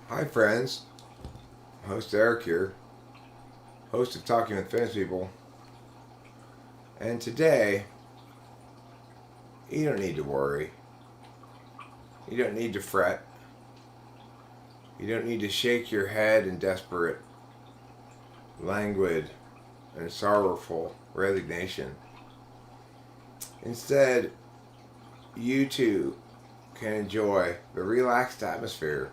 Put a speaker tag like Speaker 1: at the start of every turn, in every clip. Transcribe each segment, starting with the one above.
Speaker 1: Hi, friends. Host Eric here, host of Talking with Famous People. And today, you don't need to worry. You don't need to fret. You don't need to shake your head in desperate, languid, and sorrowful resignation. Instead, you too can enjoy the relaxed atmosphere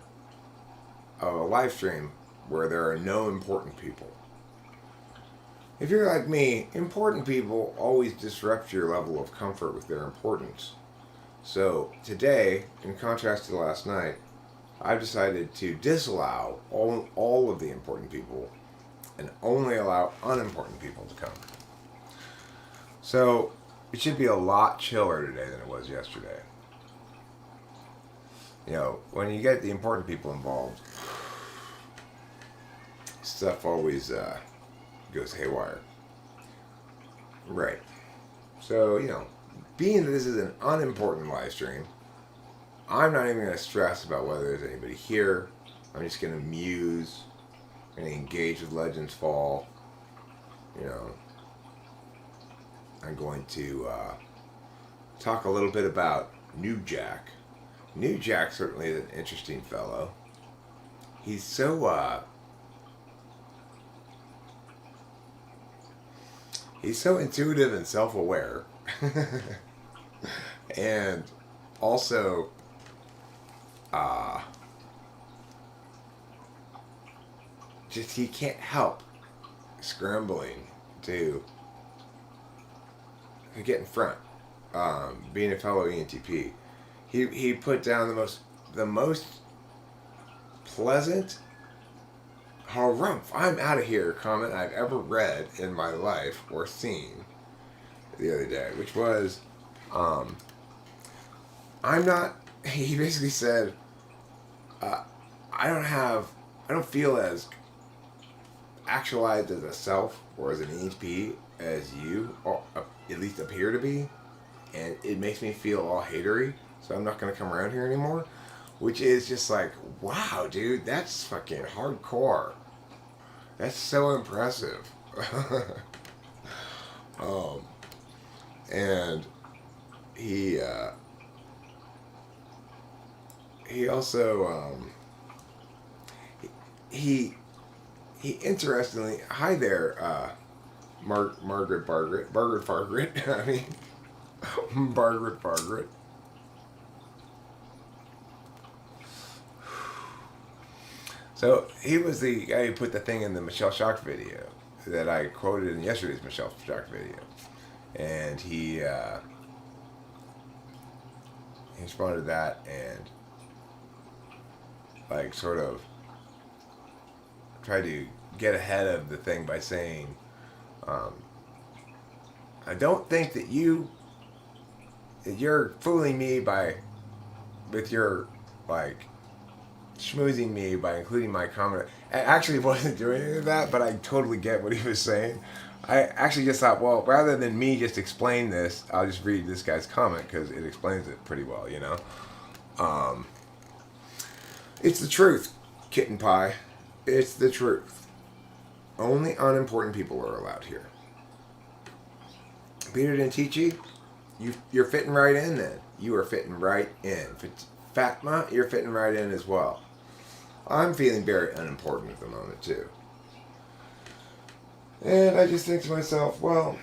Speaker 1: of a live stream where there are no important people. If you're like me, important people always disrupt your level of comfort with their importance. So today, in contrast to last night, I've decided to disallow all of the important people and only allow unimportant people to come. So it should be a lot chiller today than it was yesterday. You know, when you get the important people involved, stuff always goes haywire. Right. So, being that this is an unimportant live stream, I'm not even going to stress about whether there's anybody here. I'm just going to muse, going to engage with Legends Fall. I'm going to talk a little bit about New Jack. New Jack certainly is an interesting fellow. He's so intuitive and self-aware, and also just he can't help scrambling to get in front. Being a fellow ENTP, he put down the most pleasant harumph, I'm out of here comment I've ever read in my life or seen the other day, which was, I'm not, he basically said, I don't feel as actualized as a self or as an ENTP as you, or at least appear to be, and it makes me feel all hatery, so I'm not going to come around here anymore. Which is just like, wow, dude, that's fucking hardcore. That's so impressive. And he also he interestingly, hi there, Margaret Fargret. I mean, Margaret Fargret. So he was the guy who put the thing in the Michelle Shock video that I quoted in yesterday's Michelle Shock video, and he responded to that and like sort of tried to get ahead of the thing by saying, I don't think that you're fooling me with your like schmoozing me by including my comment. I actually wasn't doing any of that, but I totally get what he was saying. I actually just thought, well, rather than me just explain this, I'll just read this guy's comment because it explains it pretty well, It's the truth, kitten pie. It's the truth. Only unimportant people are allowed here. Peter didn't teach you? You're fitting right in then. You are fitting right in. Fatma, you're fitting right in as well. I'm feeling very unimportant at the moment too. And I just think to myself, well,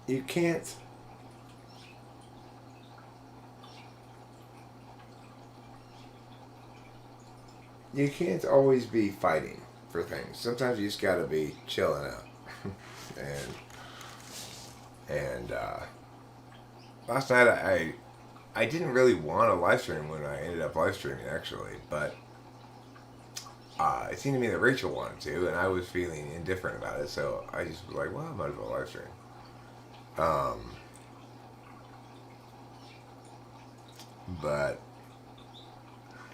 Speaker 1: you can't always be fighting for things. Sometimes you just gotta be chilling out. and last night I didn't really want to live stream when I ended up live streaming actually, but it seemed to me that Rachel wanted to, and I was feeling indifferent about it, so I just was like, well, I might as well live stream. But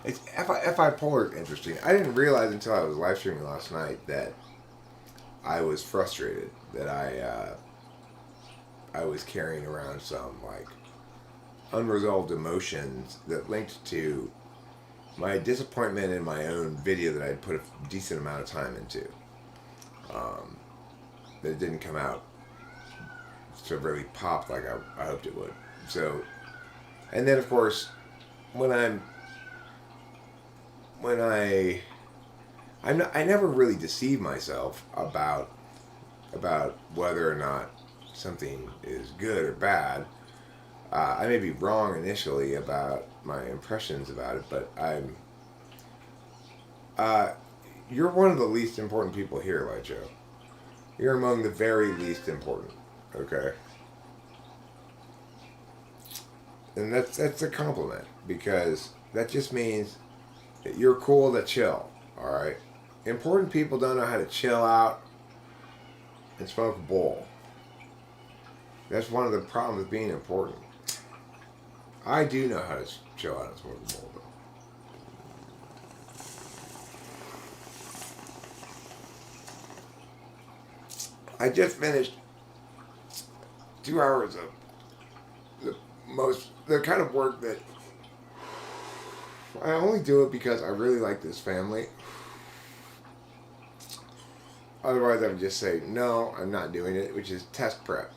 Speaker 1: it's FI Polar interesting. I didn't realize until I was live streaming last night that I was frustrated, that I was carrying around some like unresolved emotions that linked to my disappointment in my own video that I'd put a decent amount of time into. That it didn't come out to really pop like I hoped it would. So, and then of course, when I never really deceive myself about whether or not something is good or bad. I may be wrong initially about my impressions about it, but you're one of the least important people here, Joe. You're among the very least important. Okay, and that's a compliment because that just means that you're cool to chill. All right, important people don't know how to chill out and smoke a bowl. That's one of the problems with being important. I do know how to chill out and smoke a bowl, though. I just finished 2 hours of the kind of work that I only do it because I really like this family. Otherwise, I would just say, no, I'm not doing it, which is test prep.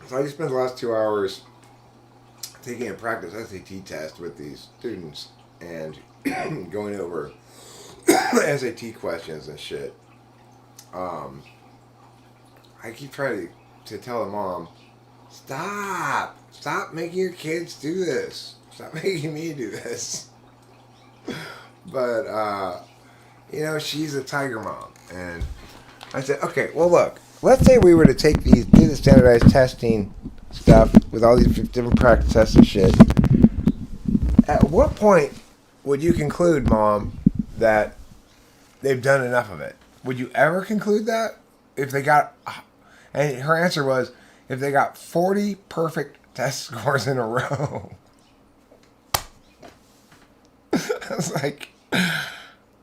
Speaker 1: So I just spent the last 2 hours taking a practice SAT test with these students and going over SAT questions and shit. I keep trying to tell the mom, stop making your kids do this. Stop making me do this. But, she's a tiger mom. And I said, okay, well, look. Let's say we were to do the standardized testing stuff with all these different practice tests and shit. At what point would you conclude, Mom, that they've done enough of it? Would you ever conclude that? If they got... And her answer was, if they got 40 perfect test scores in a row. I was like,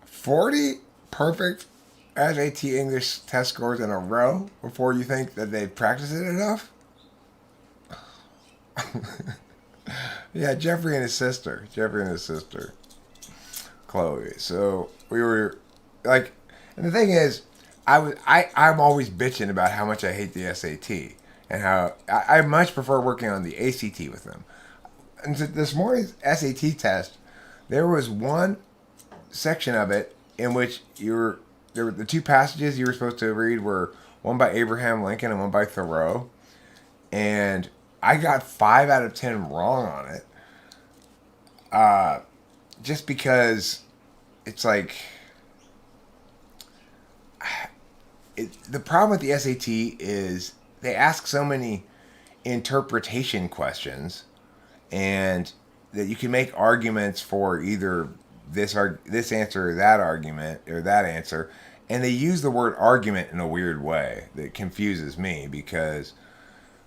Speaker 1: 40 perfect SAT English test scores in a row before you think that they've practiced it enough? Yeah, Jeffrey and his sister, Chloe. So we were like, and the thing is, I'm always bitching about how much I hate the SAT and how I much prefer working on the ACT with them. And this morning's SAT test, there was one section of it in which the two passages you were supposed to read were one by Abraham Lincoln and one by Thoreau. And I got 5 out of 10 wrong on it. Just because it's like... the problem with the SAT is they ask so many interpretation questions and that you can make arguments for either this answer or that argument or that answer, and they use the word argument in a weird way that confuses me because,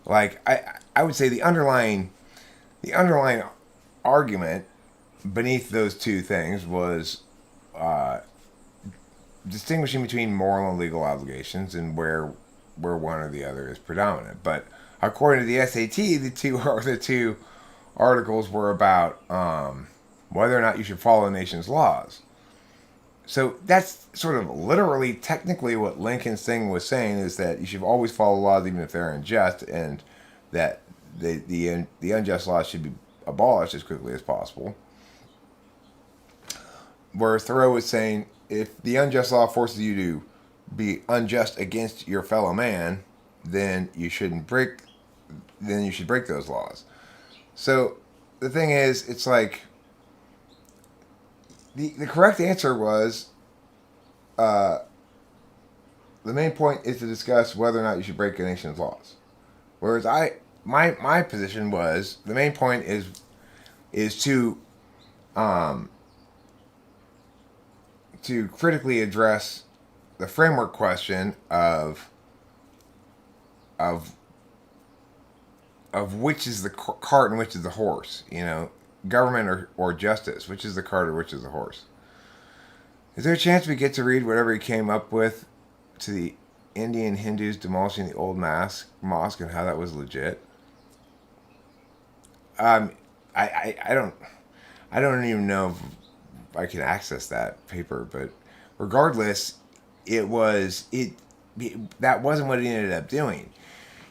Speaker 1: like, I would say the underlying argument beneath those two things was distinguishing between moral and legal obligations and where one or the other is predominant. But according to the SAT, the two articles were about whether or not you should follow the nation's laws. So that's sort of literally, technically, what Lincoln's thing was saying is that you should always follow laws even if they're unjust, and that the unjust laws should be abolished as quickly as possible. Where Thoreau was saying, if the unjust law forces you to be unjust against your fellow man, then you should break those laws. So the thing is, it's like the correct answer was the main point is to discuss whether or not you should break a nation's laws. Whereas my position was the main point is to critically address the framework question of which is the cart and which is the horse, government or justice, which is the cart or which is the horse. Is there a chance we get to read whatever he came up with to the Indian Hindus demolishing the old mosque and how that was legit? I don't even know if I can access that paper, but regardless, that wasn't what he ended up doing.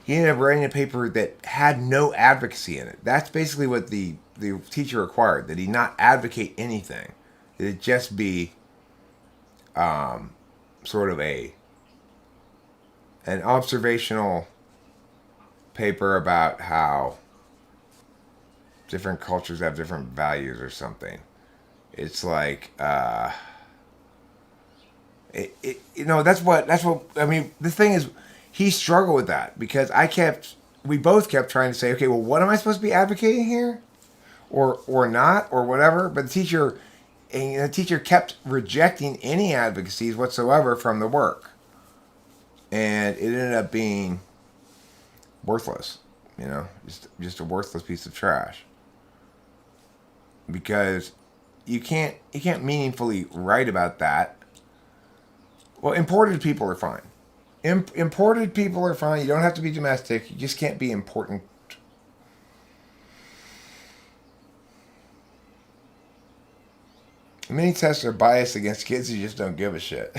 Speaker 1: He ended up writing a paper that had no advocacy in it. That's basically what the teacher required, that he not advocate anything, that it just be sort of an observational paper about how different cultures have different values or something. It's like that's what I mean. The thing is, he struggled with that because we both kept trying to say, okay, well, what am I supposed to be advocating here, or not, or whatever. But the teacher kept rejecting any advocacies whatsoever from the work, and it ended up being worthless. Just a worthless piece of trash. Because you can't meaningfully write about that. Well, imported people are fine. Imported people are fine. You don't have to be domestic. You just can't be important. Many tests are biased against kids who just don't give a shit.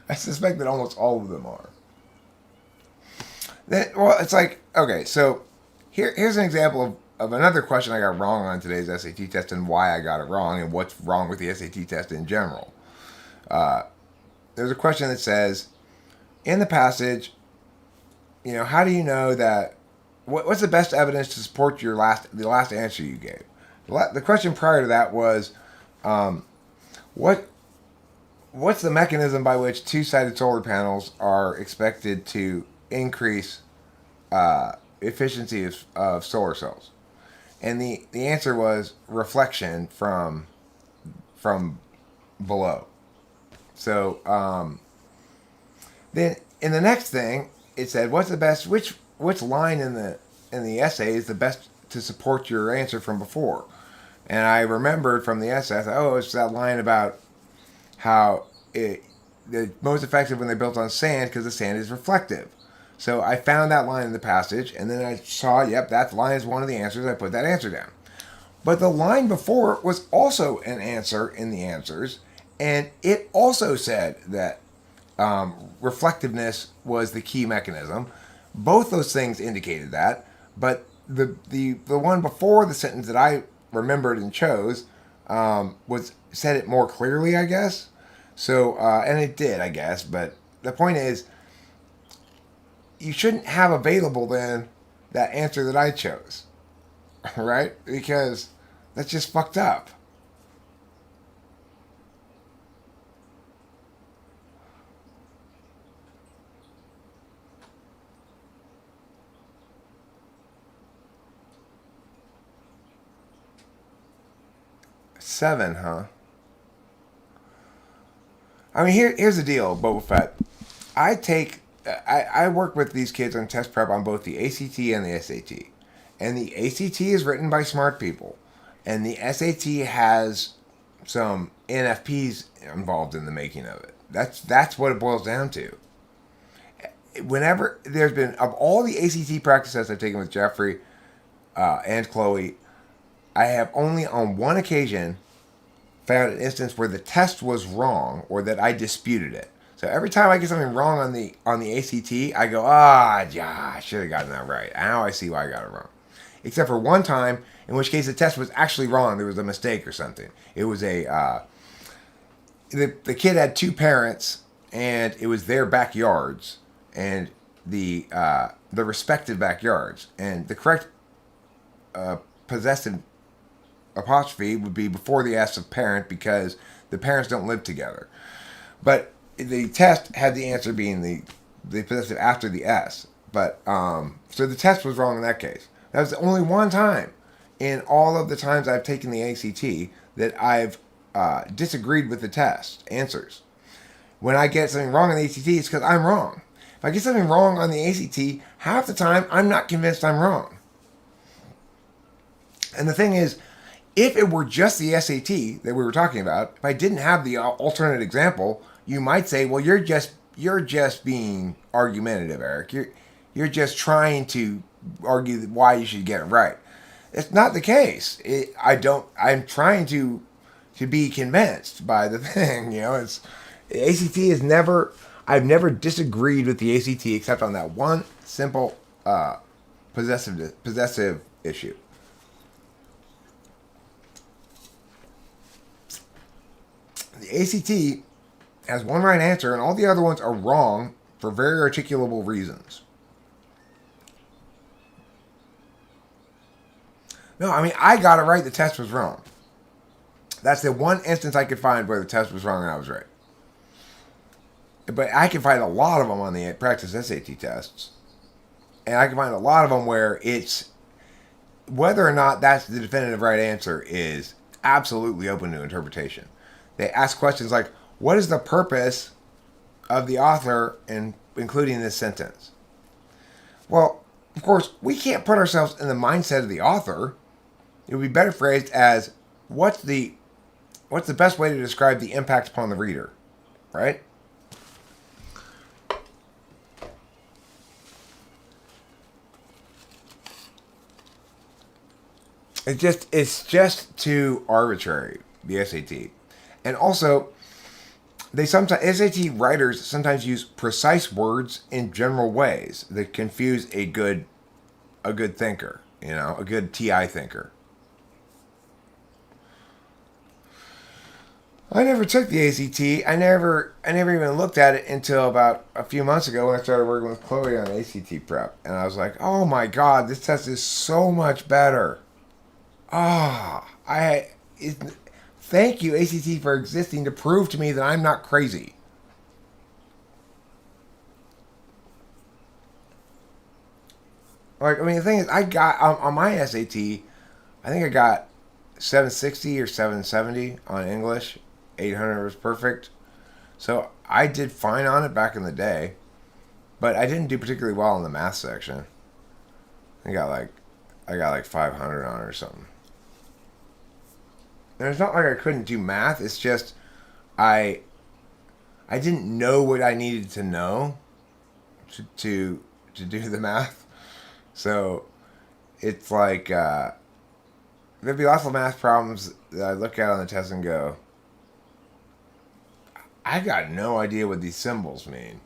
Speaker 1: I suspect that almost all of them are. Well, it's like, okay, so here's an example of another question I got wrong on today's SAT test and why I got it wrong and what's wrong with the SAT test in general. There's a question that says, in the passage, how do you know that, what's the best evidence to support the last answer you gave? The question prior to that was, what's the mechanism by which two-sided solar panels are expected to increase efficiency of solar cells? And the answer was reflection from below. So then in the next thing it said, what's the best? Which line in the essay is the best to support your answer from before? And I remembered from the essay, I thought, it's that line about how they're most effective when they're built on sand because the sand is reflective. So I found that line in the passage, and then I saw, that line is one of the answers. I put that answer down. But the line before was also an answer in the answers, and it also said that reflectiveness was the key mechanism. Both those things indicated that, but the one before the sentence that I remembered and chose said it more clearly, I guess. So, and it did, I guess. But the point is, you shouldn't have available then that answer that I chose, right? Because that's just fucked up. Seven, huh? I mean, here's the deal, Boba Fett. I work with these kids on test prep on both the ACT and the SAT. And the ACT is written by smart people. And the SAT has some NFPs involved in the making of it. That's what it boils down to. Whenever there's been, of all the ACT practice tests I've taken with Jeffrey and Chloe, I have only on one occasion found an instance where the test was wrong or that I disputed it. So every time I get something wrong on the ACT, I go, I should have gotten that right. Now I see why I got it wrong. Except for one time, in which case the test was actually wrong. There was a mistake or something. It was the kid had two parents, and it was their backyards, and the respective backyards, and the correct possessive apostrophe would be before the S of parent because the parents don't live together. But the test had the answer being the possessive after the S. But so the test was wrong in that case. That was the only one time in all of the times I've taken the ACT that I've disagreed with the test answers. When I get something wrong on the ACT, it's because I'm wrong. If I get something wrong on the ACT, half the time I'm not convinced I'm wrong. And the thing is, if it were just the SAT that we were talking about, if I didn't have the alternate example, you might say, well, you're just being argumentative, Eric. You're just trying to argue why you should get it right. It's not the case. I'm trying to be convinced by the thing. It's ACT is never. I've never disagreed with the ACT except on that one simple possessive issue. The ACT has one right answer, and all the other ones are wrong for very articulable reasons. No, I mean, I got it right. The test was wrong. That's the one instance I could find where the test was wrong and I was right. But I can find a lot of them on the practice SAT tests. And I can find a lot of them where it's whether or not that's the definitive right answer is absolutely open to interpretation. They ask questions like, what is the purpose of the author in including this sentence? Well, of course, we can't put ourselves in the mindset of the author. It would be better phrased as, what's the best way to describe the impact upon the reader, right? It's just too arbitrary, the SAT. And also, SAT writers sometimes use precise words in general ways that confuse a good thinker, a good TI thinker. I never took the ACT. I never even looked at it until about a few months ago when I started working with Chloe on ACT prep, and I was like, "Oh my God, this test is so much better." Thank you ACT for existing to prove to me that I'm not crazy. Like, I mean, the thing is, I got on my SAT, I think I got 760 or 770 on English. 800 was perfect. So I did fine on it back in the day, but I didn't do particularly well in the math section. I got like 500 on it or something. And it's not like I couldn't do math. It's just I didn't know what I needed to know to do the math. So it's like there'd be lots of math problems that I look at on the test and go, I got no idea what these symbols mean.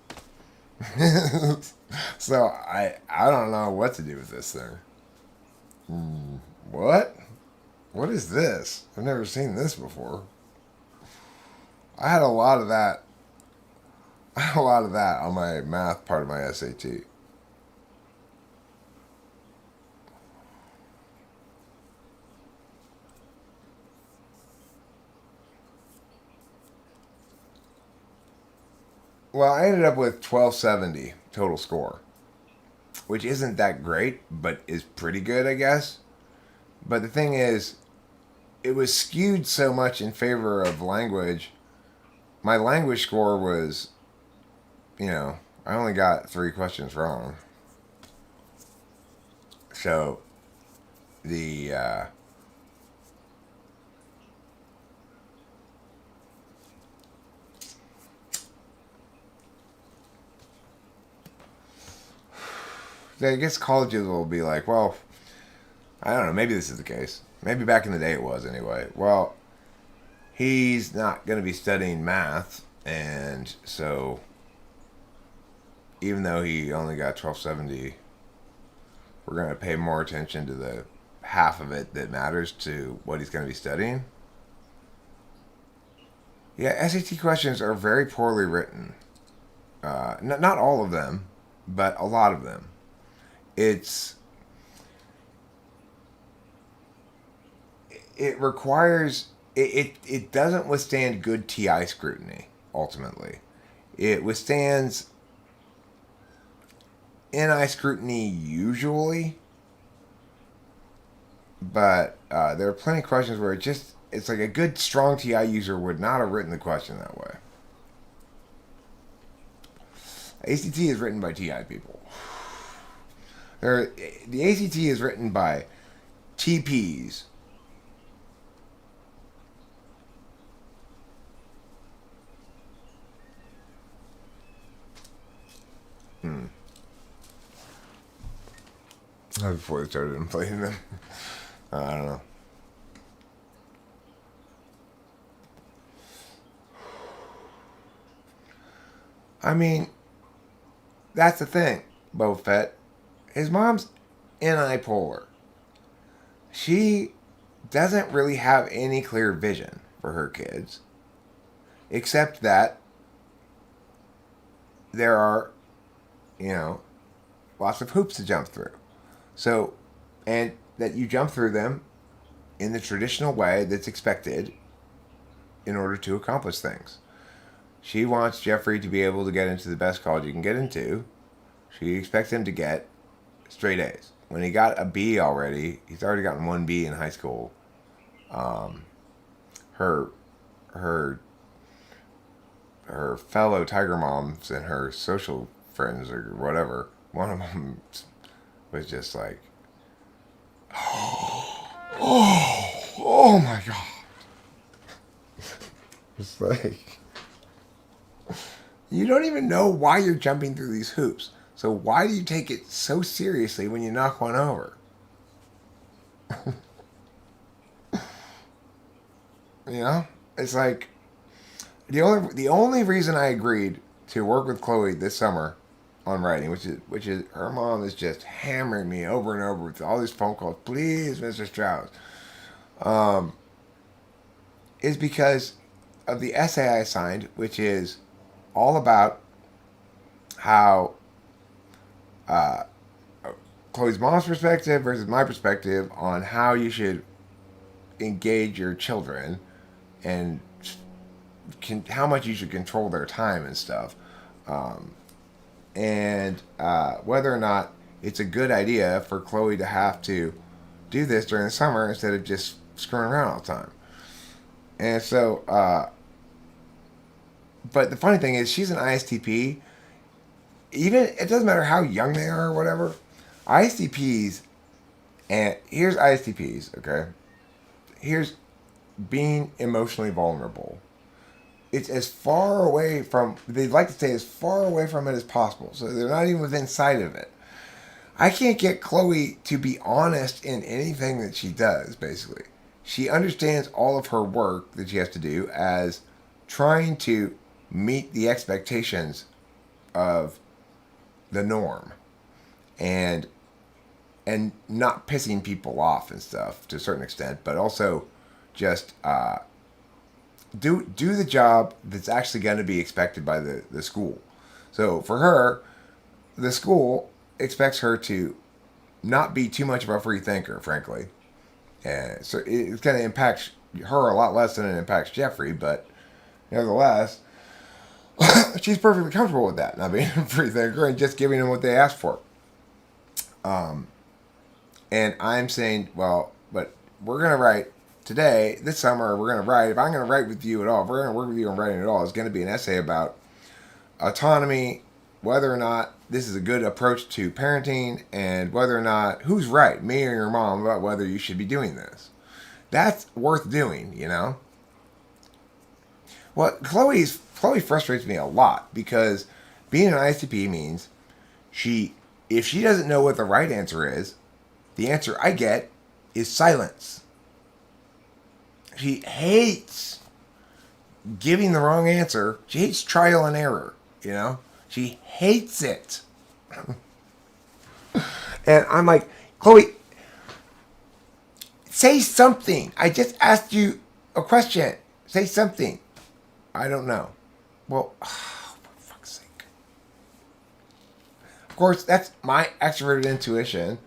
Speaker 1: So I don't know what to do with this thing. What? What is this? I've never seen this before. I had a lot of that. I had a lot of that on my math part of my SAT. Well, I ended up with 1270 total score, which isn't that great, but is pretty good, I guess. But the thing is, it was skewed so much in favor of language. My language score was, I only got 3 questions wrong. So, the, I guess colleges will be like, well, I don't know, maybe this is the case. Maybe back in the day it was anyway. Well, he's not going to be studying math, and so even though he only got 1270, we're going to pay more attention to the half of it that matters to what he's going to be studying. Yeah, SAT questions are very poorly written. Not all of them, but a lot of them. It requires it doesn't withstand good TI scrutiny. Ultimately, it withstands NI scrutiny usually, but there are plenty of questions where it's like a good strong TI user would not have written the question that way. ACT is written by TI people. The ACT is written by TPs. Before they started inflating them. I don't know. I mean, that's the thing, Boba Fett. His mom's unipolar. She doesn't really have any clear vision for her kids, except that there are, you know, lots of hoops to jump through. So, and that you jump through them in the traditional way that's expected in order to accomplish things. She wants Jeffrey to be able to get into the best college he can get into. She expects him to get straight A's. When he got a B already, he's already gotten one B in high school. Her her her fellow Tiger moms and her social friends or whatever, one of them was just like, oh my god. It's like, you don't even know why you're jumping through these hoops. So why do you take it so seriously when you knock one over? You know? It's like, the only reason I agreed to work with Chloe this summer on writing, which is her mom is just hammering me over and over with all these phone calls. Please, Mr. Strauss, is because of the essay I assigned, which is all about how Chloe's mom's perspective versus my perspective on how you should engage your children and how much you should control their time and stuff. And whether or not it's a good idea for Chloe to have to do this during the summer instead of just screwing around all the time. And so, but the funny thing is, she's an ISTP. Even, it doesn't matter how young they are or whatever. ISTPs, and here's ISTPs, okay? Here's being emotionally vulnerable. It's as far away from, they'd like to stay as far away from it as possible. So they're not even within sight of it. I can't get Chloe to be honest in anything that she does, basically. She understands all of her work that she has to do as trying to meet the expectations of the norm and not pissing people off and stuff to a certain extent, but also just do the job that's actually going to be expected by the school. So for her, the school expects her to not be too much of a free thinker, frankly. And so it's going to impact her a lot less than it impacts Jeffrey, but nevertheless, she's perfectly comfortable with that, not being a free thinker and just giving them what they ask for. And I'm saying, well, but we're going to write today, this summer, we're going to write, if I'm going to write with you at all, if we're going to work with you on writing at all, it's going to be an essay about autonomy, whether or not this is a good approach to parenting, and whether or not, who's right, me or your mom, about whether you should be doing this. That's worth doing, you know? Well, Chloe frustrates me a lot because being an ISTP means if she doesn't know what the right answer is, the answer I get is silence. She hates giving the wrong answer. She hates trial and error, you know? She hates it. And I'm like, Chloe, say something. I just asked you a question. Say something. I don't know. Well, for fuck's sake. Of course, that's my extroverted intuition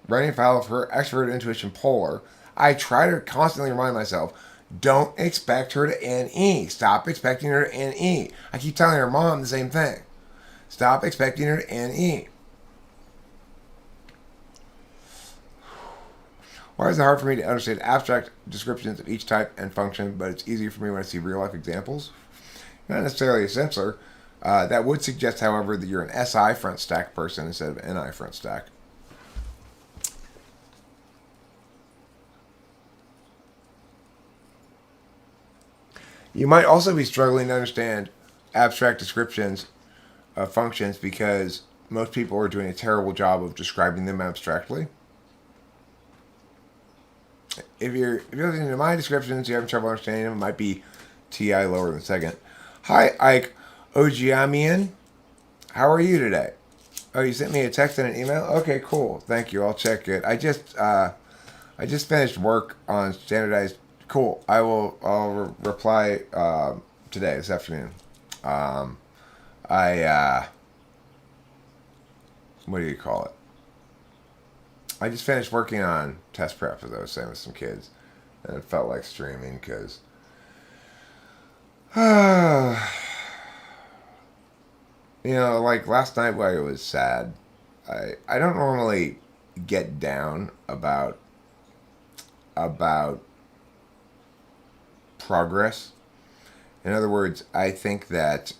Speaker 1: running afoul of her extroverted intuition polar. I try to constantly remind myself, don't expect her to NE. Stop expecting her to NE. I keep telling her mom the same thing. Stop expecting her to NE. Why is it hard for me to understand abstract descriptions of each type and function, but it's easier for me when I see real-life examples? Not necessarily a simpler. That would suggest, however, that you're an SI front stack person instead of an NI front stack. You might also be struggling to understand abstract descriptions of functions because most people are doing a terrible job of describing them abstractly. If you're listening to my descriptions, you're having trouble understanding them, it might be TI lower than second. Hi, Ike Ojiamian. How are you today? Oh, you sent me a text and an email? Okay, cool. Thank you. I'll check it. I just finished work on standardized. Cool. I'll reply today, this afternoon. Um, what do you call it? I just finished working on test prep, as I was saying, with some kids. And it felt like streaming because like last night while I was sad, I don't normally get down about progress. In other words, I think that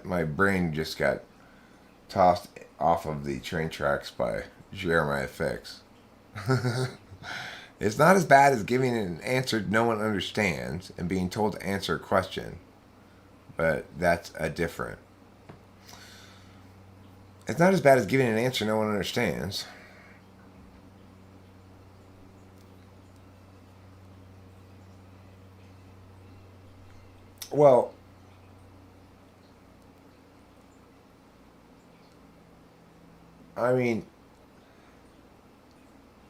Speaker 1: my brain just got tossed off of the train tracks by Jeremiah Fix. It's not as bad as giving an answer no one understands and being told to answer a question, but that's a different. It's not as bad as giving an answer no one understands. Well, I mean,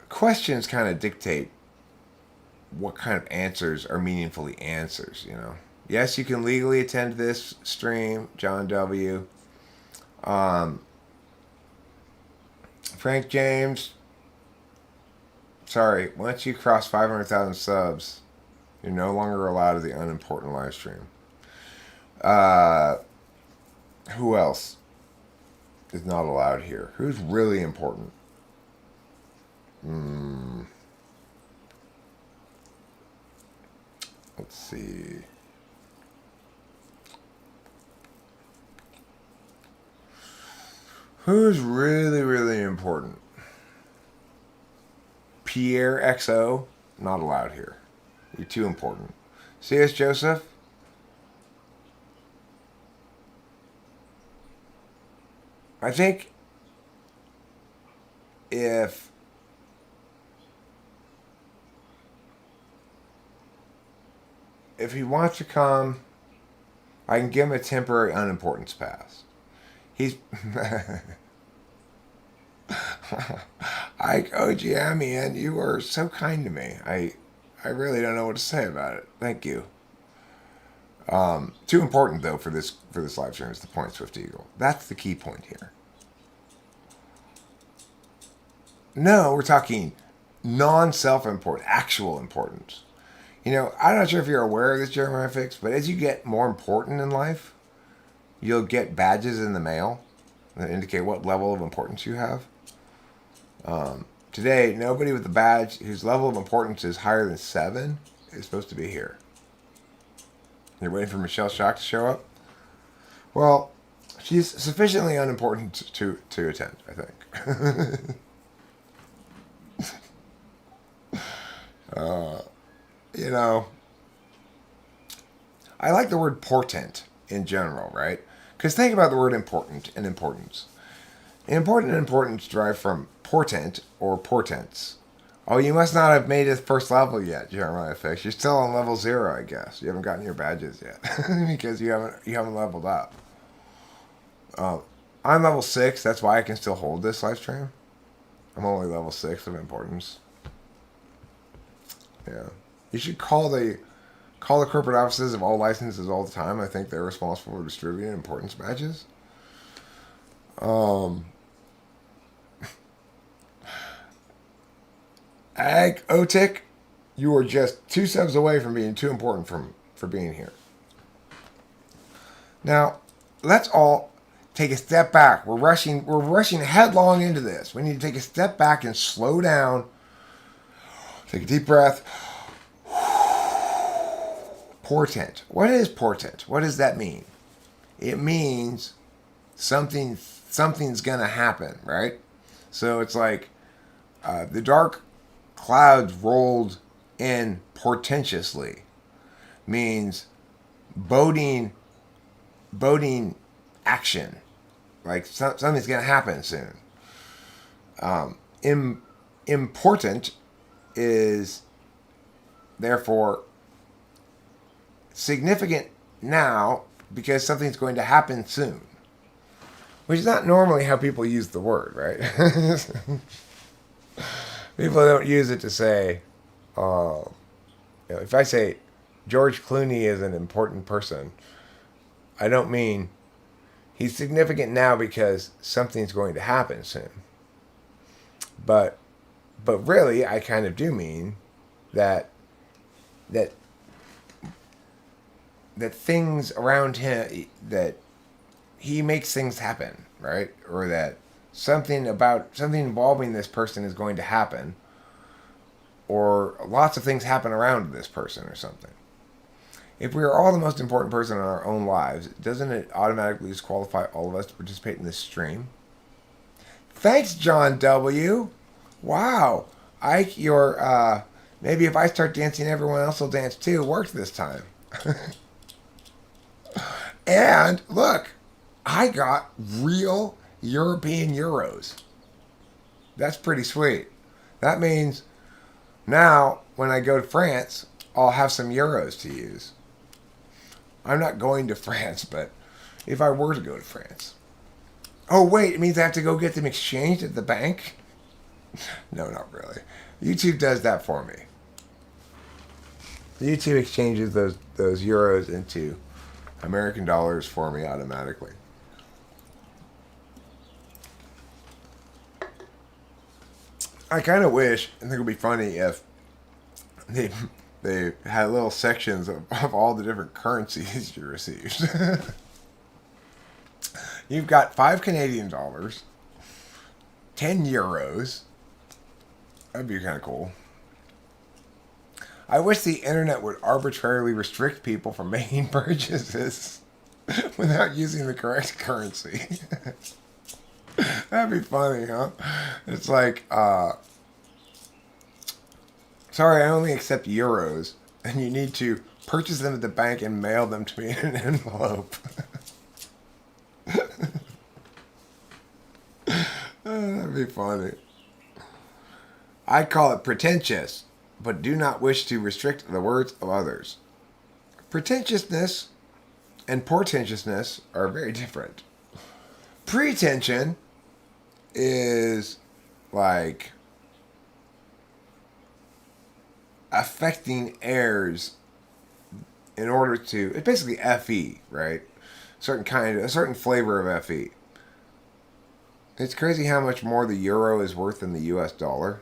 Speaker 1: questions kind of dictate what kind of answers are meaningfully answers. Yes, you can legally attend this stream, John W. Um, Frank James, sorry, once you cross 500,000 subs, you're no longer allowed to the unimportant live stream. Who else is not allowed here? Who's really important? Let's see. Who's really, really important? Pierre XO, not allowed here. You're too important. C.S. Joseph? I think if he wants to come, I can give him a temporary unimportance pass. He's Ike Ojiamian, you are so kind to me. I really don't know what to say about it. Thank you. Too important though for this live stream is the point Swift Eagle. That's the key point here. No, we're talking non-self-important, actual importance. I'm not sure if you're aware of this, Jeremiah Fix, but as you get more important in life, you'll get badges in the mail that indicate what level of importance you have. Today, nobody with a badge whose level of importance is higher than 7 is supposed to be here. You're waiting for Michelle Shock to show up? Well, she's sufficiently unimportant to attend, I think. I like the word portent in general, right? Because think about the word important and importance. Important and importance derive from portent or portents. Oh, you must not have made it first level yet, Jeremiah Fix. You're still on level 0, I guess. You haven't gotten your badges yet because you haven't leveled up. I'm level 6. That's why I can still hold this live stream. I'm only level 6 of importance. Yeah, you should call the corporate offices of all licenses all the time. I think they're responsible for distributing importance badges. Ag Otik, you are just 2 subs away from being too important for being here. Now, let's all take a step back. We're rushing headlong into this. We need to take a step back and slow down. Take a deep breath. Portent. What is portent? What does that mean? It means something's gonna happen, right? So it's like The dark clouds rolled in portentously means boding action, like something's going to happen soon. Important is therefore significant now because something's going to happen soon, which is not normally how people use the word, right? People don't use it to say, if I say George Clooney is an important person, I don't mean he's significant now because something's going to happen soon. But really, I kind of do mean that things around him, that he makes things happen, right? Or that something involving this person is going to happen, or lots of things happen around this person or something. If we are all the most important person in our own lives, doesn't it automatically disqualify all of us to participate in this stream? Thanks, John W. Wow. Ike, maybe if I start dancing, everyone else will dance too. Worked this time. And look, I got real European euros. That's pretty sweet. That means now when I go to France, I'll have some euros to use. I'm not going to France, but if I were to go to France. Oh, wait, it means I have to go get them exchanged at the bank? No, not really. YouTube does that for me. YouTube exchanges those euros into American dollars for me automatically. I kind of wish, I think it would be funny if they had little sections of all the different currencies you received. You've got 5 Canadian dollars, 10 euros. That'd be kind of cool. I wish the internet would arbitrarily restrict people from making purchases without using the correct currency. That'd be funny, huh? It's like, sorry, I only accept euros, and you need to purchase them at the bank and mail them to me in an envelope. That'd be funny. I call it pretentious, but do not wish to restrict the words of others. Pretentiousness and portentiousness are very different. Pretension is like affecting heirs in order to, it's basically FE, right? A certain flavor of FE. It's crazy how much more the euro is worth than the US dollar.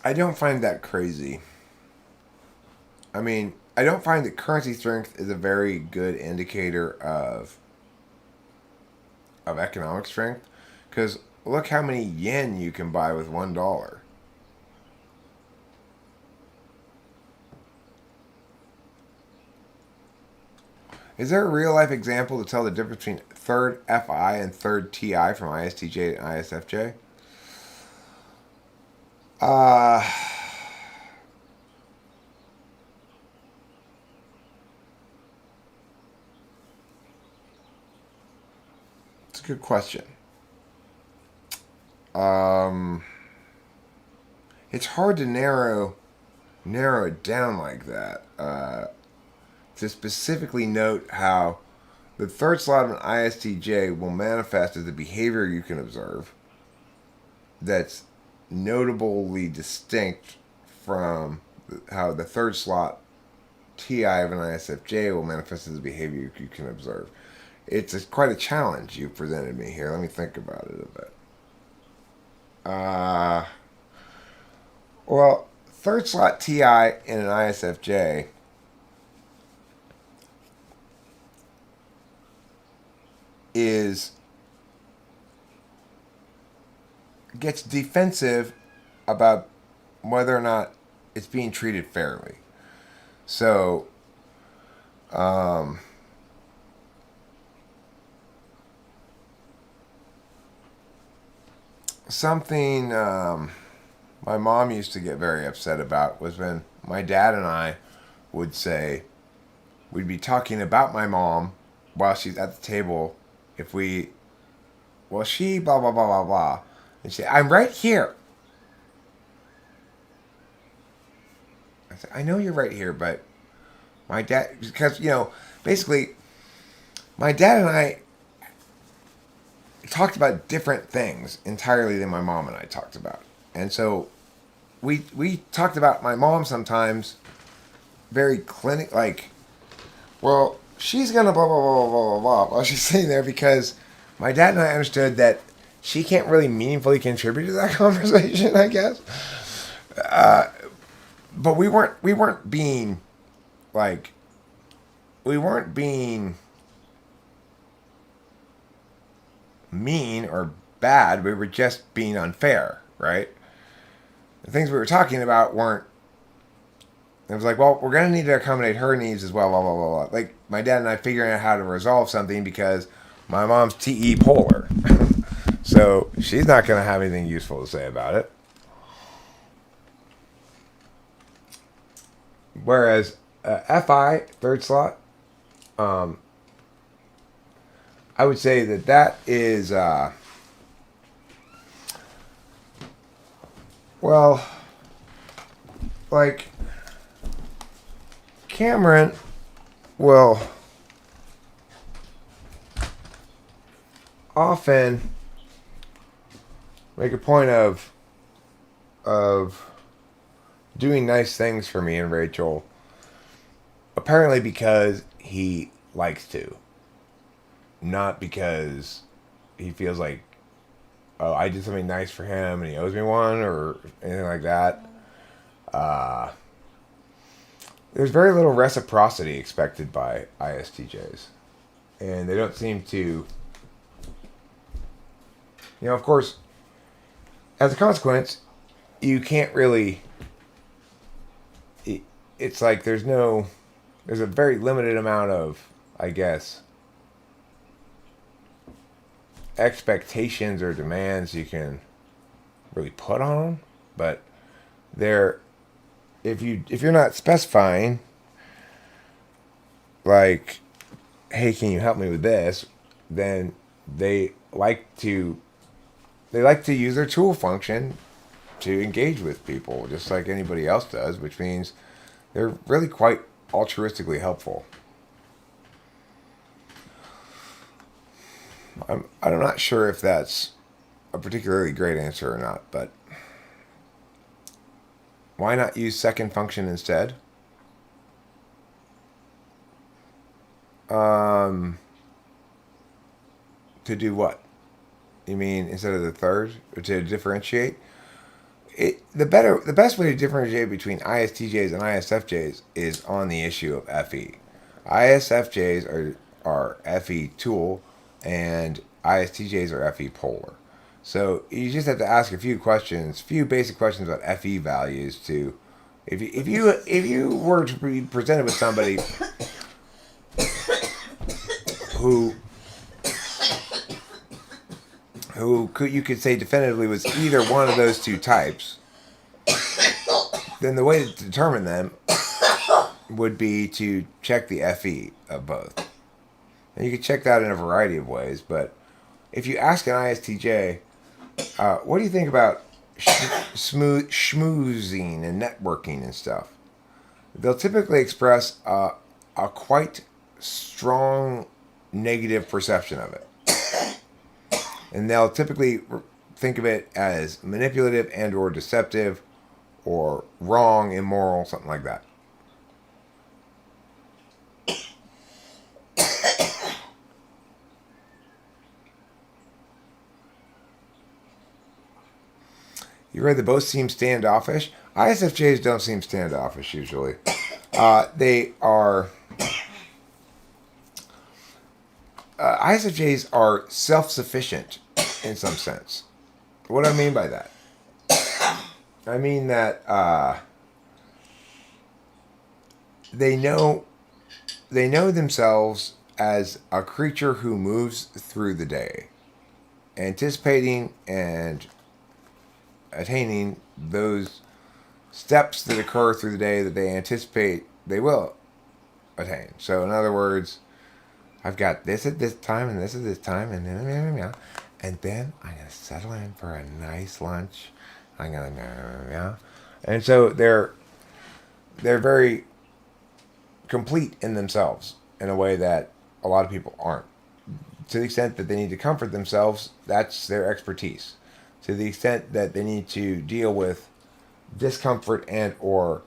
Speaker 1: I don't find that crazy. I mean, I don't find that currency strength is a very good indicator of economic strength, because look how many yen you can buy with $1. Is there a real life example to tell the difference between third FI and third TI from ISTJ and ISFJ? It's a good question. It's hard to narrow it down like that. To specifically note how the third slot of an ISTJ will manifest as a behavior you can observe that's notably distinct from how the third slot TI of an ISFJ will manifest as a behavior you can observe. It's quite a challenge you presented me here. Let me think about it a bit. Well, third slot TI in an ISFJ gets defensive about whether or not it's being treated fairly. So, something my mom used to get very upset about was when my dad and I would say, we'd be talking about my mom while she's at the table. If we, well, she blah, blah, blah, blah, blah. And she'd say, I'm right here. I said, I know you're right here, but my dad, because, basically, my dad and I talked about different things entirely than my mom and I talked about. And so we talked about my mom sometimes very like, well, she's gonna blah blah blah blah blah blah while she's sitting there, because my dad and I understood that she can't really meaningfully contribute to that conversation, I guess. But we weren't being like, we weren't being mean or bad. We were just being unfair, right? The things we were talking about weren't. It was like, well, we're gonna need to accommodate her needs as well, blah blah blah blah. Like my dad and I figuring out how to resolve something because my mom's TE polar, so she's not gonna have anything useful to say about it. Whereas FI third slot, I would say that is well, like Cameron will often make a point of doing nice things for me and Rachel, apparently because he likes to, not because he feels like, oh, I did something nice for him and he owes me one or anything like that. There's very little reciprocity expected by ISTJs, and they don't seem to, of course, as a consequence, you can't really, it's like there's a very limited amount of, I guess, expectations or demands you can really put on them. But if you're not specifying, like, hey, can you help me with this, then they like to use their tool function to engage with people just like anybody else does, which means they're really quite altruistically helpful. I'm not sure if that's a particularly great answer or not, but why not use second function instead? To do what? You mean instead of the third, or to differentiate? The best way to differentiate between ISTJs and ISFJs is on the issue of FE. ISFJs are FE tool, and ISTJs are FE polar. So you just have to ask a few basic questions about FE values to, if you were to be presented with somebody who you could say definitively was either one of those two types, then the way to determine them would be to check the FE of both. And you can check that in a variety of ways, but if you ask an ISTJ, what do you think about schmoozing and networking and stuff? They'll typically express a quite strong negative perception of it. And they'll typically think of it as manipulative and or deceptive or wrong, immoral, something like that. You read that both seem standoffish. ISFJs don't seem standoffish usually. They are... ISFJs are self-sufficient in some sense. What do I mean by that? I mean that they know themselves as a creature who moves through the day, anticipating and attaining those steps that occur through the day that they anticipate they will attain. So, in other words, I've got this at this time and this at this time, and then I'm gonna settle in for a nice lunch. I'm gonna and so they're very complete in themselves in a way that a lot of people aren't. To the extent that they need to comfort themselves, that's their expertise. To the extent that they need to deal with discomfort and or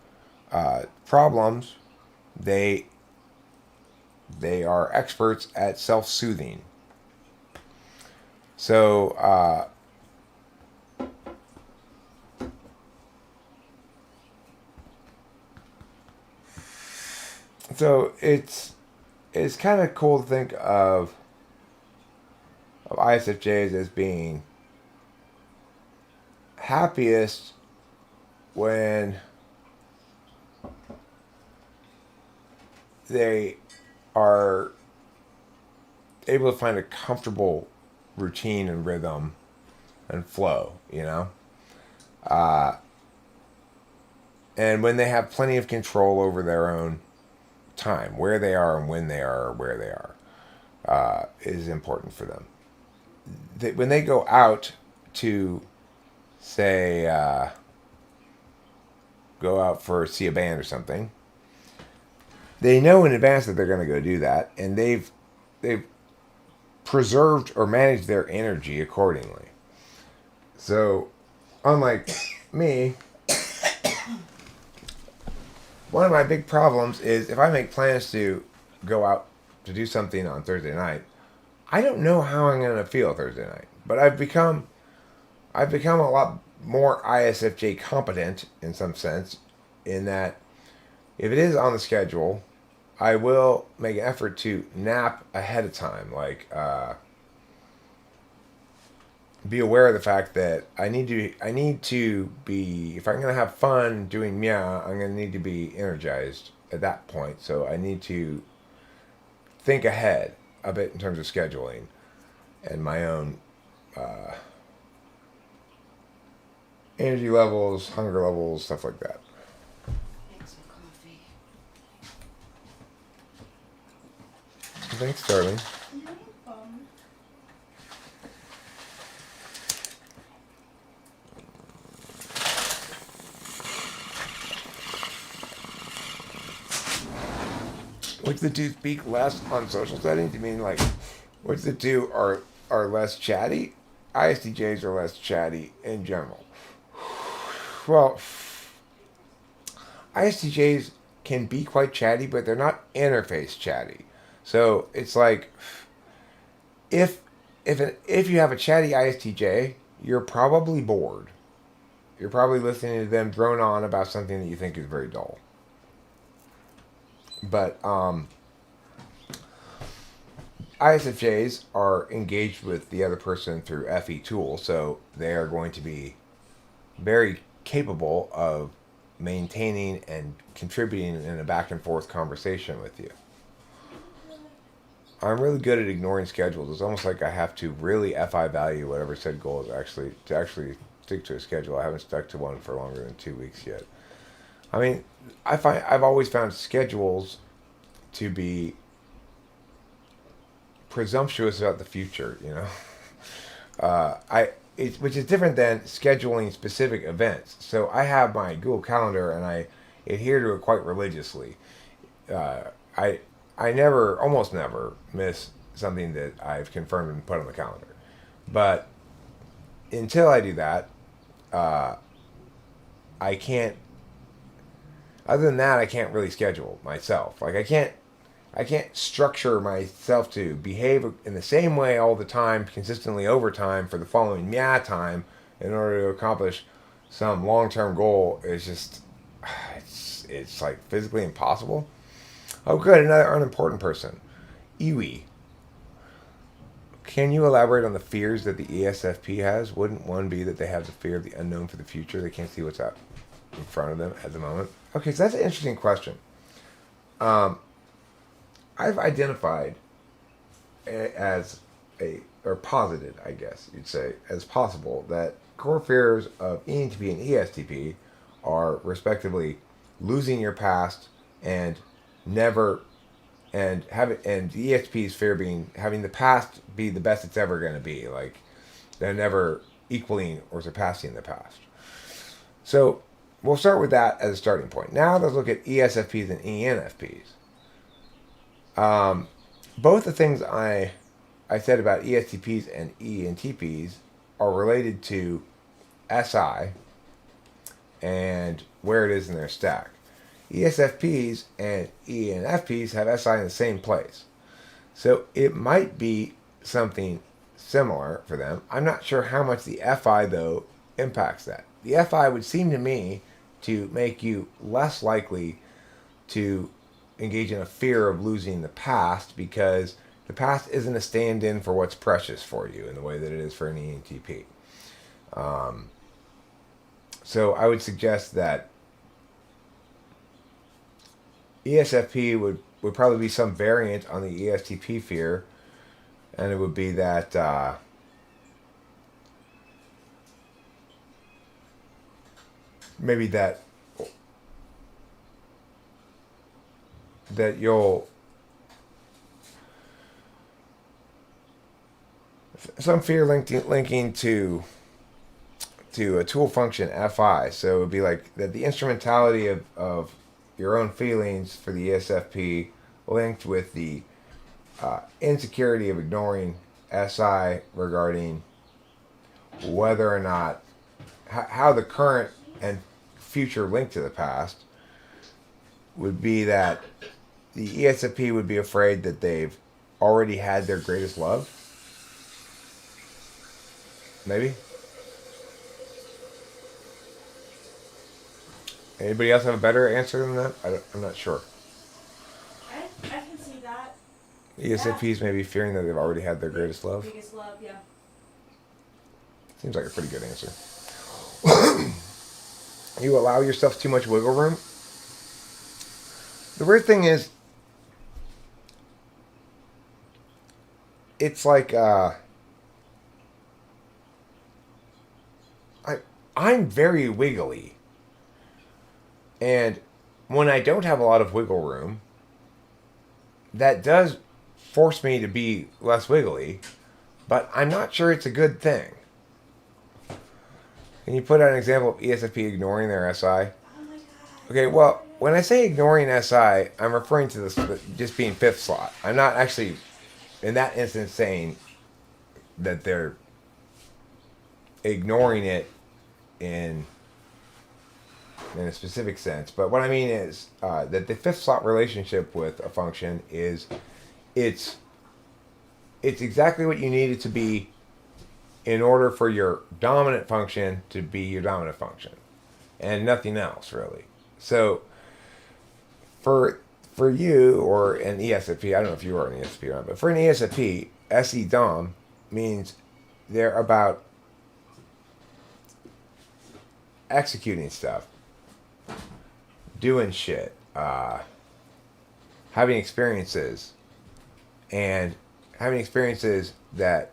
Speaker 1: problems, they are experts at self-soothing. So it's kind of cool to think of ISFJs as being happiest when they are able to find a comfortable routine and rhythm and flow, and when they have plenty of control over their own time, where they are and when they are, or where they are, is important for them. When they go out to, say, go out for see a band or something, they know in advance that they're going to go do that, and they've preserved or managed their energy accordingly. So, unlike me, one of my big problems is if I make plans to go out to do something on Thursday night, I don't know how I'm going to feel Thursday night. But I've become a lot more ISFJ competent in some sense, in that if it is on the schedule, I will make an effort to nap ahead of time. Like, be aware of the fact that I need to be, if I'm going to have fun doing meow, I'm going to need to be energized at that point. So I need to think ahead a bit in terms of scheduling and my own energy levels, hunger levels, stuff like that.
Speaker 2: Thanks for coffee.
Speaker 1: Thanks, darling. Which the two speak less on social settings? Do you mean like which the two are less chatty? ISTJs are less chatty in general. Well, ISTJs can be quite chatty, but they're not interface chatty. So it's like if you have a chatty ISTJ, you're probably bored. You're probably listening to them drone on about something that you think is very dull. But ISFJs are engaged with the other person through FE tool, so they are going to be very capable of maintaining and contributing in a back and forth conversation with you. I'm really good at ignoring schedules. It's almost like I have to really FI value whatever said goal is to actually stick to a schedule. I haven't stuck to one for longer than 2 weeks yet. I mean, I've always found schedules to be presumptuous about the future, which is different than scheduling specific events. So I have my Google Calendar and I adhere to it quite religiously. I almost never miss something that I've confirmed and put on the calendar. But until I do that, I can't. Other than that, I can't really schedule myself. Like I can't structure myself to behave in the same way all the time, consistently over time for the following time in order to accomplish some long-term goal. It's just, it's like physically impossible. Oh, good, another unimportant person. Iwi. Can you elaborate on the fears that the ESFP has? Wouldn't one be that they have the fear of the unknown for the future? They can't see what's out in front of them at the moment. Okay, so that's an interesting question. I've identified as a or posited, I guess you'd say, as possible that core fears of ENTP and ESTP are respectively losing your past and never and the ESTP's fear being having the past be the best it's ever going to be, like they're never equaling or surpassing the past. So we'll start with that as a starting point. Now let's look at ESFPs and ENFPs. Both the things I said about ESTPs and ENTPs are related to SI and where it is in their stack. ESFPs and ENFPs have SI in the same place. So it might be something similar for them. I'm not sure how much the FI, though, impacts that. The FI would seem to me to make you less likely to engage in a fear of losing the past because the past isn't a stand-in for what's precious for you in the way that it is for an ENTP. So I would suggest that ESFP would probably be some variant on the ESTP fear, and it would be that maybe that you'll some fear linking to a tool function FI. So it would be like that the instrumentality of your own feelings for the ESFP linked with the insecurity of ignoring SI regarding whether or not how the current and future link to the past would be that the ESFP would be afraid that they've already had their greatest love. Maybe. Anybody else have a better answer than that? I'm not sure.
Speaker 2: I can see that.
Speaker 1: ESFPs may be fearing that they've already had their greatest love.
Speaker 2: Biggest love, yeah.
Speaker 1: Seems like a pretty good answer. You allow yourself too much wiggle room. The weird thing is, it's like I'm very wiggly. And when I don't have a lot of wiggle room, that does force me to be less wiggly, but I'm not sure it's a good thing. Can you put out an example of ESFP ignoring their SI?
Speaker 2: Oh my god.
Speaker 1: Okay, well, when I say ignoring SI, I'm referring to this just being fifth slot. I'm not actually, in that instance, saying that they're ignoring it in a specific sense. But what I mean is that the fifth slot relationship with a function is it's exactly what you need it to be in order for your dominant function to be your dominant function and nothing else really. So for you or an ESFP, I don't know if you are an ESFP or not, but for an ESFP, SE Dom means they're about executing stuff, doing shit, having experiences, and having experiences that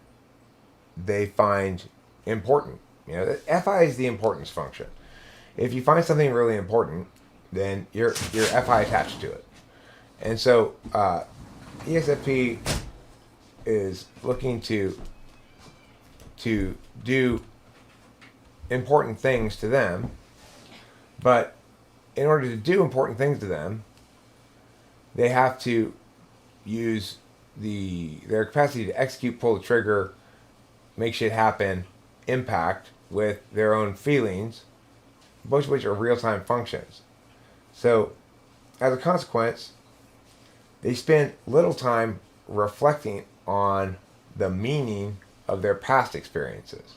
Speaker 1: they find important. You know, FI is the importance function. If you find something really important, then you're FI attached to it. And so ESFP is looking to do important things to them, but in order to do important things to them, they have to use their capacity to execute, pull the trigger, make shit happen, impact with their own feelings, both of which are real-time functions. So, as a consequence, they spend little time reflecting on the meaning of their past experiences.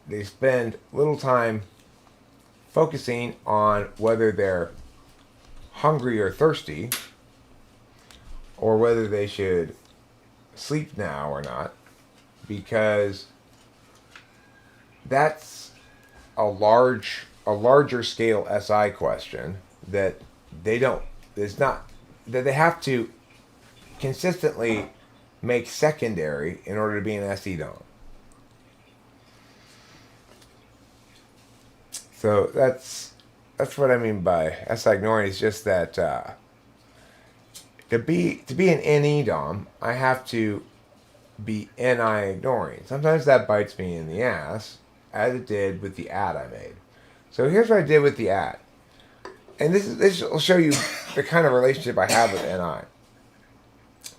Speaker 1: They spend little time focusing on whether they're hungry or thirsty, or whether they should sleep now or not, because that's a larger scale SI question that they have to consistently make secondary in order to be an SE dom. So that's what I mean by SI ignoring. Is just that to be an NE dom, I have to be NI ignoring. Sometimes that bites me in the ass, as it did with the ad I made. So here's what I did with the ad, and this will show you the kind of relationship I have with NI.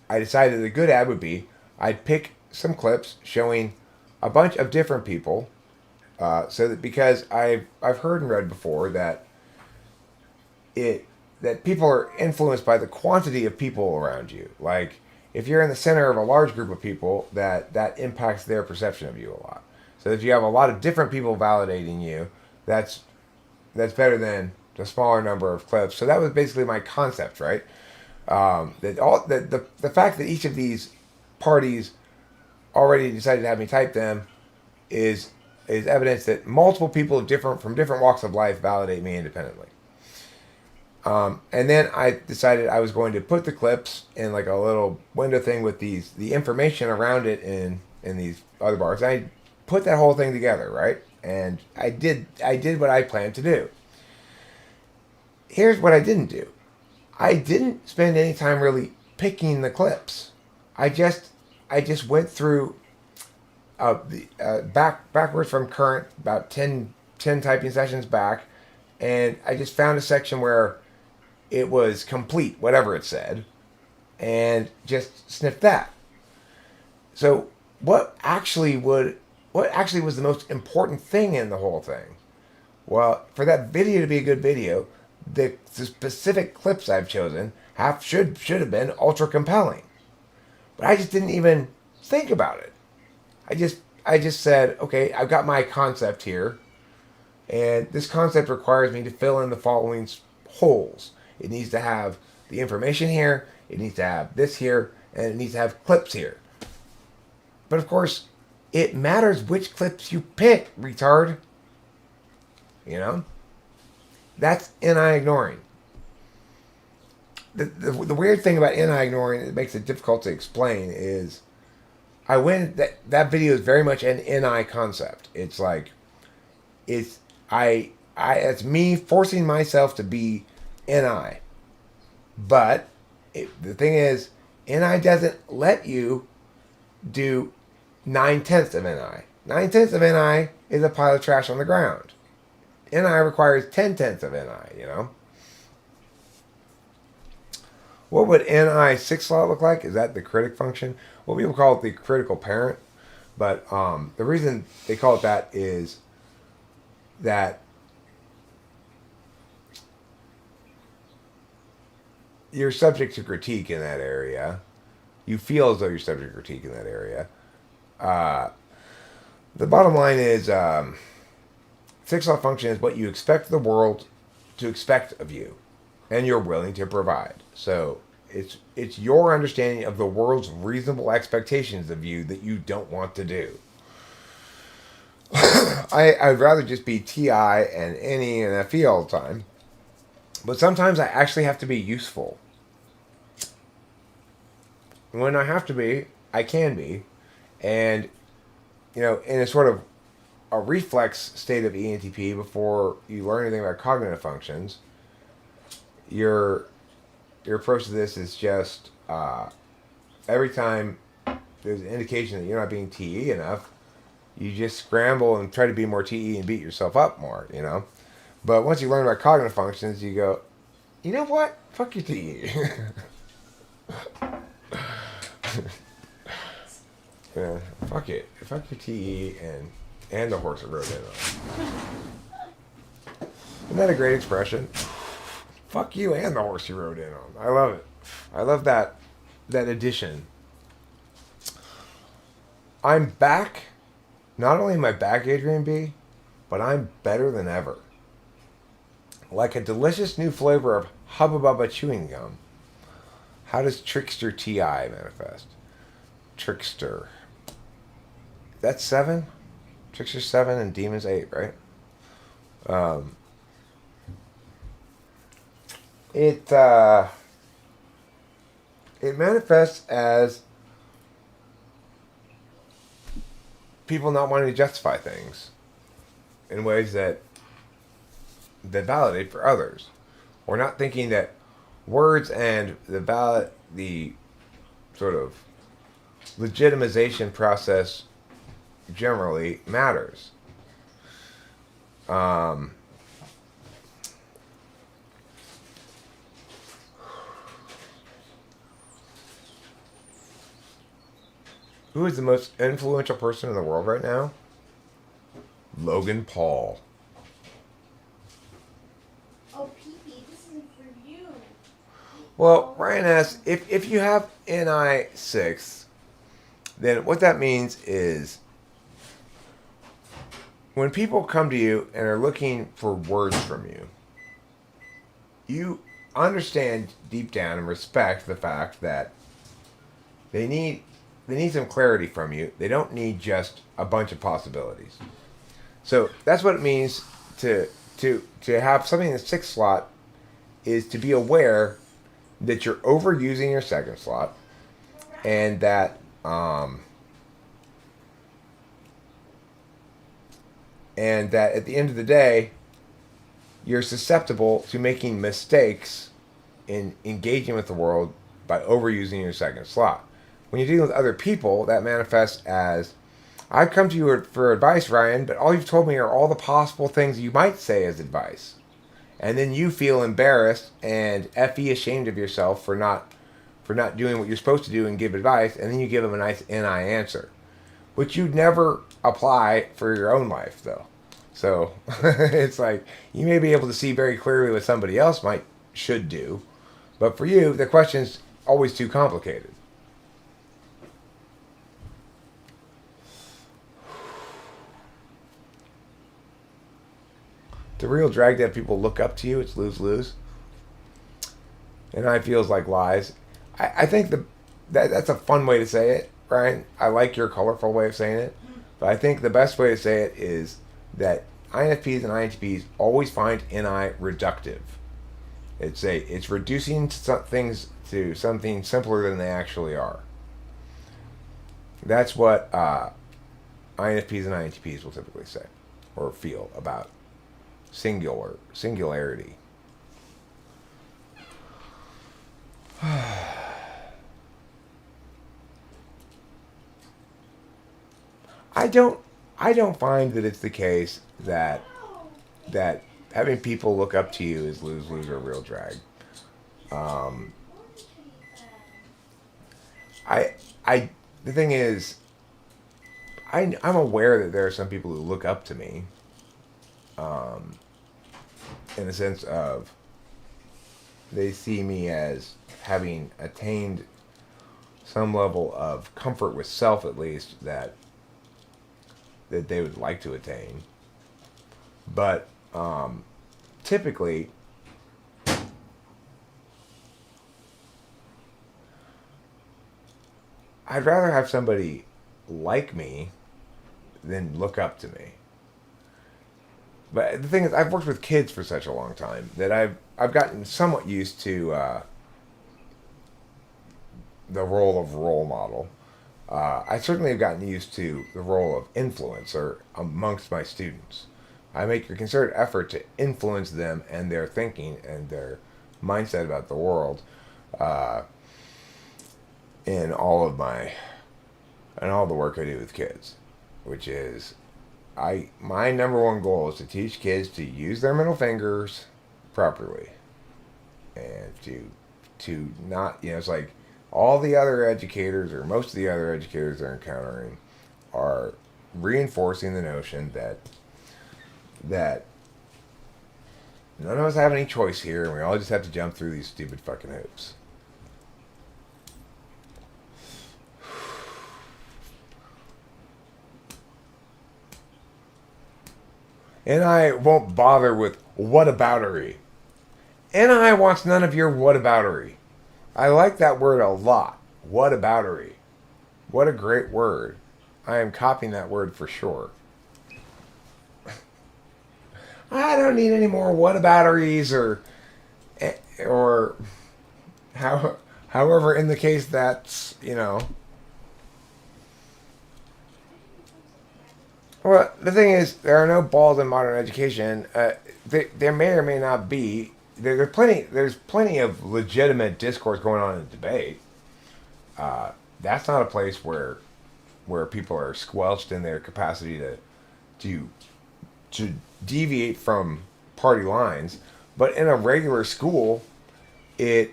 Speaker 1: I decided a good ad would be I'd pick some clips showing a bunch of different people, so that because I've heard and read before that that people are influenced by the quantity of people around you. Like if you're in the center of a large group of people, that impacts their perception of you a lot. So if you have a lot of different people validating you, that's better than the smaller number of clips. So that was basically my concept, right? The fact that each of these parties already decided to have me type them is evidence that multiple people from different walks of life validate me independently. And then I decided I was going to put the clips in like a little window thing with the information around it in these other bars. I put that whole thing together, right? And I did what I planned to do. Here's what I didn't do. I didn't spend any time really picking the clips. I just went through backwards from current, about 10 typing sessions back, and I just found a section where it was complete, whatever it said, and just sniffed that. So what actually was the most important thing in the whole thing? Well, for that video to be a good video, the specific clips I've chosen should have been ultra compelling. But I just didn't even think about it. I just said, okay, I've got my concept here, and this concept requires me to fill in the following holes. It needs to have the information here, it needs to have this here, and it needs to have clips here. But of course, it matters which clips you pick, retard. You know? That's NI ignoring. The weird thing about NI ignoring that makes it difficult to explain is that video is very much an NI concept. It's like it's me forcing myself to be NI. But the thing is, NI doesn't let you do 9/10 of NI. 9/10 of NI is a pile of trash on the ground. NI requires 10/10 of NI, you know? What would NI 6 slot look like? Is that the critic function? Well, people call it the critical parent. But the reason they call it that is that you're subject to critique in that area. You feel as though you're subject to critique in that area. The bottom line is 6 slot function is what you expect the world to expect of you, and you're willing to provide. So it's your understanding of the world's reasonable expectations of you that you don't want to do. I'd rather just be TI and NE and FE all the time. But sometimes I actually have to be useful. When I have to be, I can be. And, you know, in a sort of a reflex state of ENTP before you learn anything about cognitive functions, your approach to this is just every time there's an indication that you're not being TE enough, you just scramble and try to be more TE and beat yourself up more, you know? But once you learn about cognitive functions, you go, you know what? Fuck your TE. Yeah, fuck it. Fuck your TE and the horse that rode in on. Isn't that a great expression? Fuck you and the horse you rode in on. I love it. I love that addition. I'm back. Not only am I back, Adrian B, but I'm better than ever. Like a delicious new flavor of Hubba Bubba chewing gum. How does Trickster TI manifest? Trickster. That's 7? Trickster 7 and Demons 8, right? It manifests as people not wanting to justify things in ways that validate for others, or not thinking that words and the sort of legitimization process generally matters. Who is the most influential person in the world right now? Logan Paul.
Speaker 2: Oh, Pee-Pee, this isn't for you.
Speaker 1: Well, Ryan asks, if you have NI6, then what that means is when people come to you and are looking for words from you, you understand deep down and respect the fact that they need some clarity from you. They don't need just a bunch of possibilities. So that's what it means to have something in the sixth slot, is to be aware that you're overusing your second slot, and that at the end of the day, you're susceptible to making mistakes in engaging with the world by overusing your second slot. When you're dealing with other people, that manifests as, I've come to you for advice, Ryan, but all you've told me are all the possible things you might say as advice. And then you feel embarrassed and effie ashamed of yourself for not doing what you're supposed to do and give advice, and then you give them a nice NI answer, which you'd never apply for your own life, though. So it's like, you may be able to see very clearly what somebody else should do, but for you, the question's always too complicated. The real drag that people look up to you, it's lose-lose. And I feels like lies. I think that's a fun way to say it, Brian. I like your colorful way of saying it. But I think the best way to say it is that INFPs and INTPs always find NI reductive. It's reducing things to something simpler than they actually are. That's what INFPs and INTPs will typically say or feel about singularity. I don't find that it's the case that having people look up to you is lose or real drag. The thing is, I'm aware that there are some people who look up to me, in the sense of they see me as having attained some level of comfort with self, at least, that they would like to attain. But typically, I'd rather have somebody like me than look up to me. But the thing is, I've worked with kids for such a long time that I've gotten somewhat used to the role of role model. I certainly have gotten used to the role of influencer amongst my students. I make a concerted effort to influence them and their thinking and their mindset about the world in all the work I do with kids, which is my number one goal is to teach kids to use their middle fingers properly, and to not, it's like all the other educators, or most of the other educators they're encountering, are reinforcing the notion that none of us have any choice here, and we all just have to jump through these stupid fucking hoops. And I won't bother with whataboutery. And I wants none of your whataboutery. I like that word a lot. Whataboutery. What a great word. I am copying that word for sure. I don't need any more whatabouteries or however in the case that's, Well, the thing is, there are no balls in modern education. There may or may not be. There's plenty. There's plenty of legitimate discourse going on in debate. That's not a place where people are squelched in their capacity to to deviate from party lines. But in a regular school, it's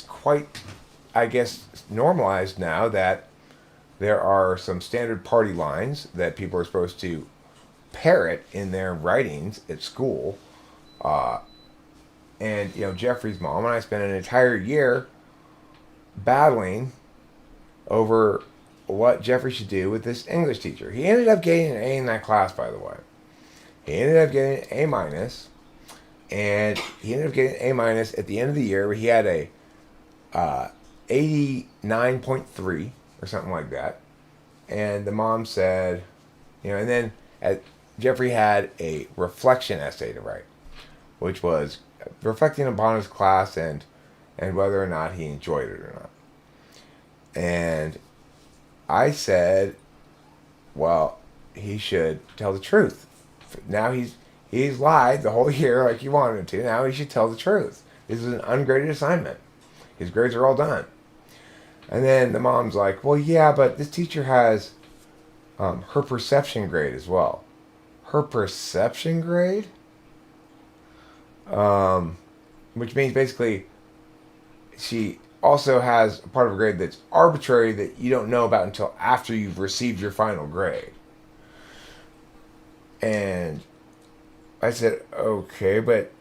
Speaker 1: quite, I guess, normalized now that there are some standard party lines that people are supposed to parrot in their writings at school. Uh, and Jeffrey's mom and I spent an entire year battling over what Jeffrey should do with this English teacher. He ended up getting an A in that class, by the way. He ended up getting an A minus, and he ended up getting an A minus at the end of the year. Where he had a 89.3 or something like that. And the mom said, and then Jeffrey had a reflection essay to write, which was reflecting upon his class and whether or not he enjoyed it or not. And I said, well, he should tell the truth. Now he's lied the whole year like he wanted to. Now he should tell the truth. This is an ungraded assignment. His grades are all done. And then the mom's like, well, yeah, but this teacher has her perception grade as well. Her perception grade? Which means basically she also has a part of a grade that's arbitrary that you don't know about until after you've received your final grade. And I said, okay, but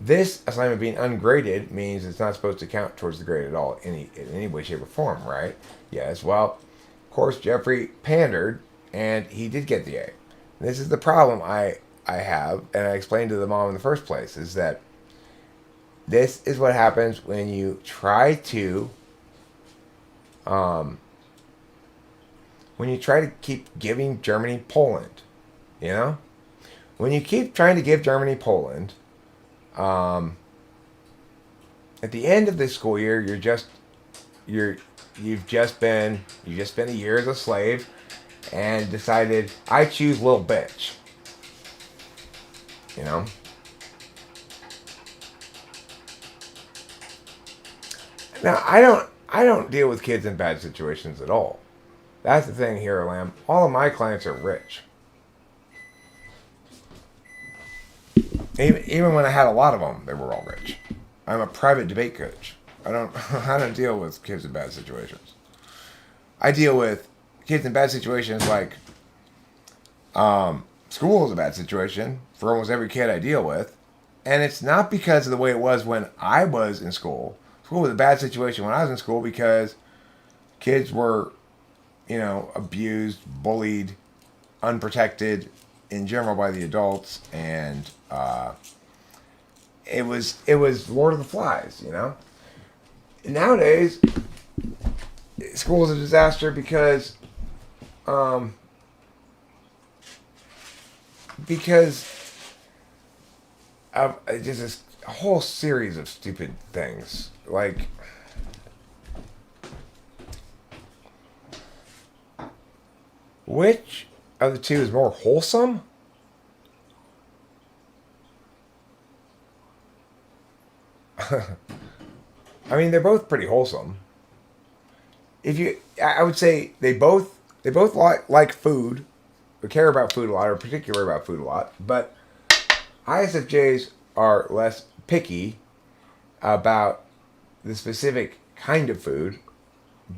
Speaker 1: this assignment being ungraded means it's not supposed to count towards the grade at all in any way, shape, or form, right? Yes, well, of course, Jeffrey pandered, and he did get the A. And this is the problem I have, and I explained to the mom in the first place, is that this is what happens when you try to keep giving Germany Poland, When you keep trying to give Germany Poland, at the end of this school year, you've just been a year as a slave, and decided I choose little bitch. Now I don't deal with kids in bad situations at all. That's the thing here, Lamb. All of my clients are rich. Even when I had a lot of them, they were all rich. I'm a private debate coach. I don't deal with kids in bad situations. I deal with kids in bad situations like school is a bad situation for almost every kid I deal with. And it's not because of the way it was when I was in school. School was a bad situation when I was in school because kids were, abused, bullied, unprotected in general by the adults, and it was Lord of the Flies, Nowadays, school is a disaster because of just this whole series of stupid things. Like, which of the two is more wholesome? I mean, they're both pretty wholesome. I would say they both like food, or care about food a lot, or particular about food a lot. But ISFJs are less picky about the specific kind of food,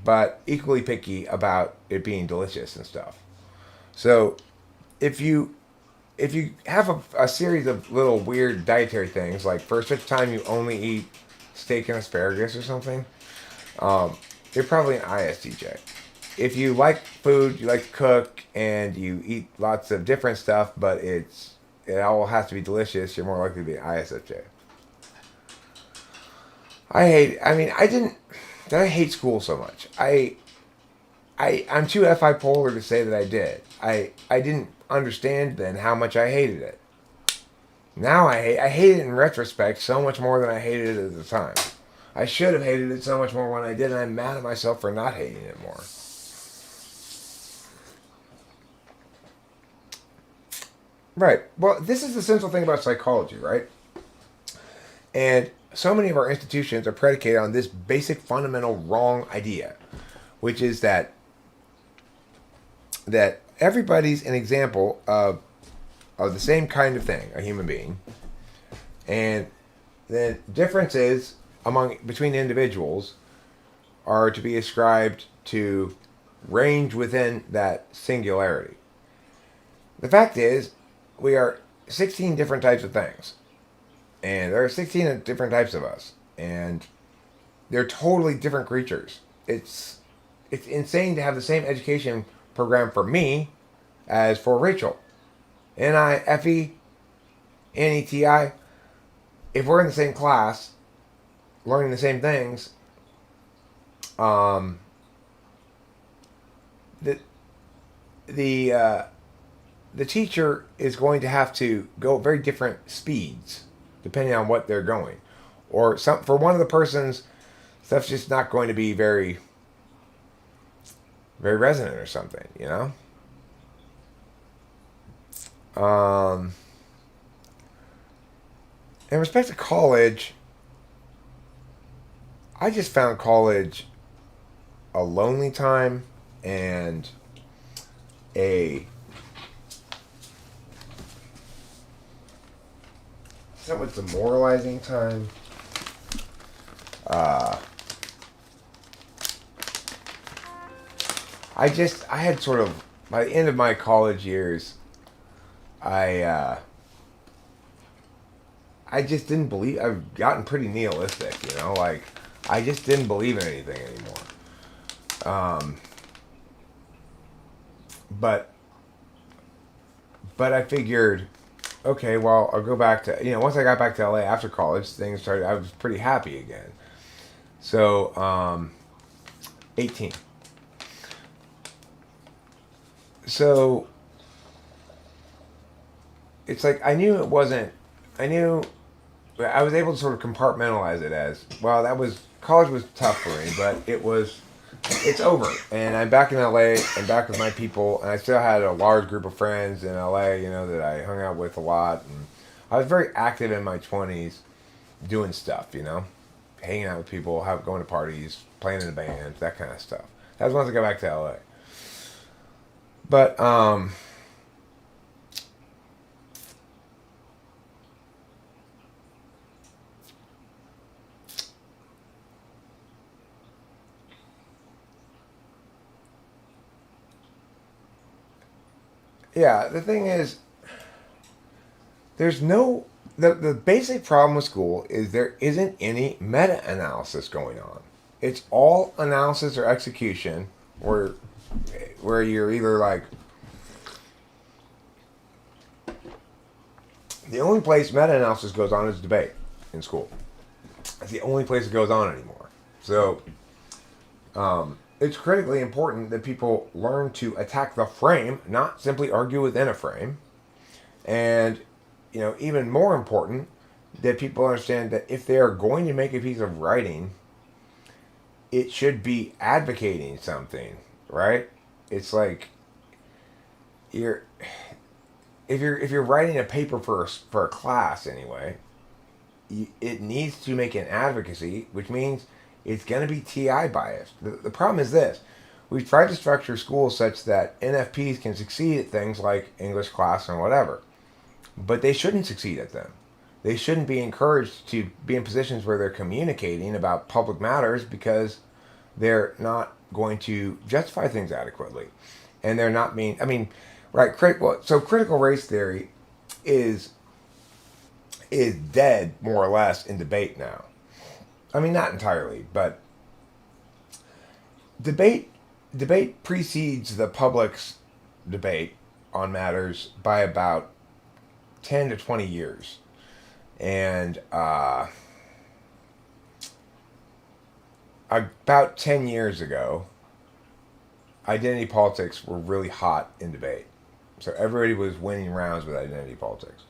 Speaker 1: but equally picky about it being delicious and stuff. So, if you have a series of little weird dietary things, like for such time you only eat steak and asparagus or something, you're probably an ISTJ. If you like food, you like to cook, and you eat lots of different stuff, but it all has to be delicious, you're more likely to be an ISFJ. I didn't hate school so much. I'm too FI polar to say that I did. I didn't understand then how much I hated it. Now I hate it in retrospect so much more than I hated it at the time. I should have hated it so much more when I did, and I'm mad at myself for not hating it more. Right. Well, this is the central thing about psychology, right? And so many of our institutions are predicated on this basic fundamental wrong idea, which is that everybody's an example of the same kind of thing, a human being, and the differences between individuals are to be ascribed to range within that singularity. The fact is, we are 16 different types of things, and there are 16 different types of us, and they're totally different creatures. It's insane to have the same education program for me as for Rachel. Nifeneti. If we're in the same class, learning the same things, um, the the uh, the teacher is going to have to go at very different speeds depending on what they're going, or some for one of the persons, stuff's just not going to be very very resonant or something, you know. Um, in respect to college, I just found college a lonely time and a somewhat demoralizing time. Uh, I had sort of, by the end of my college years, I just didn't believe. I've gotten pretty nihilistic, you know. Like I just didn't believe in anything anymore. Um, but I figured, okay, well, I'll go back to once I got back to LA after college, things started. I was pretty happy again. So 18. So it's like I knew it wasn't. I knew I was able to sort of compartmentalize it as well. That was college was tough for me, but it's over, and I'm back in LA. I'm back with my people, and I still had a large group of friends in LA, that I hung out with a lot, and I was very active in my 20s, doing stuff, hanging out with people, going to parties, playing in a band, that kind of stuff. That was once I got back to LA. But yeah, the thing is, there's no the basic problem with school is there isn't any meta-analysis going on. It's all analysis or execution, where you're either like the only place meta-analysis goes on is debate in school. It's the only place it goes on anymore. So it's critically important that people learn to attack the frame, not simply argue within a frame. And, even more important, that people understand that if they are going to make a piece of writing, it should be advocating something, right? It's like if you're writing a paper for a class anyway, it needs to make an advocacy, which means it's going to be TI biased. The problem is this. We've tried to structure schools such that NFPs can succeed at things like English class and whatever, but they shouldn't succeed at them. They shouldn't be encouraged to be in positions where they're communicating about public matters because they're not going to justify things adequately. And they're not being, right, critical race theory is dead more or less in debate now. Not entirely, but debate precedes the public's debate on matters by about 10 to 20 years. And about 10 years ago, identity politics were really hot in debate. So everybody was winning rounds with identity politics.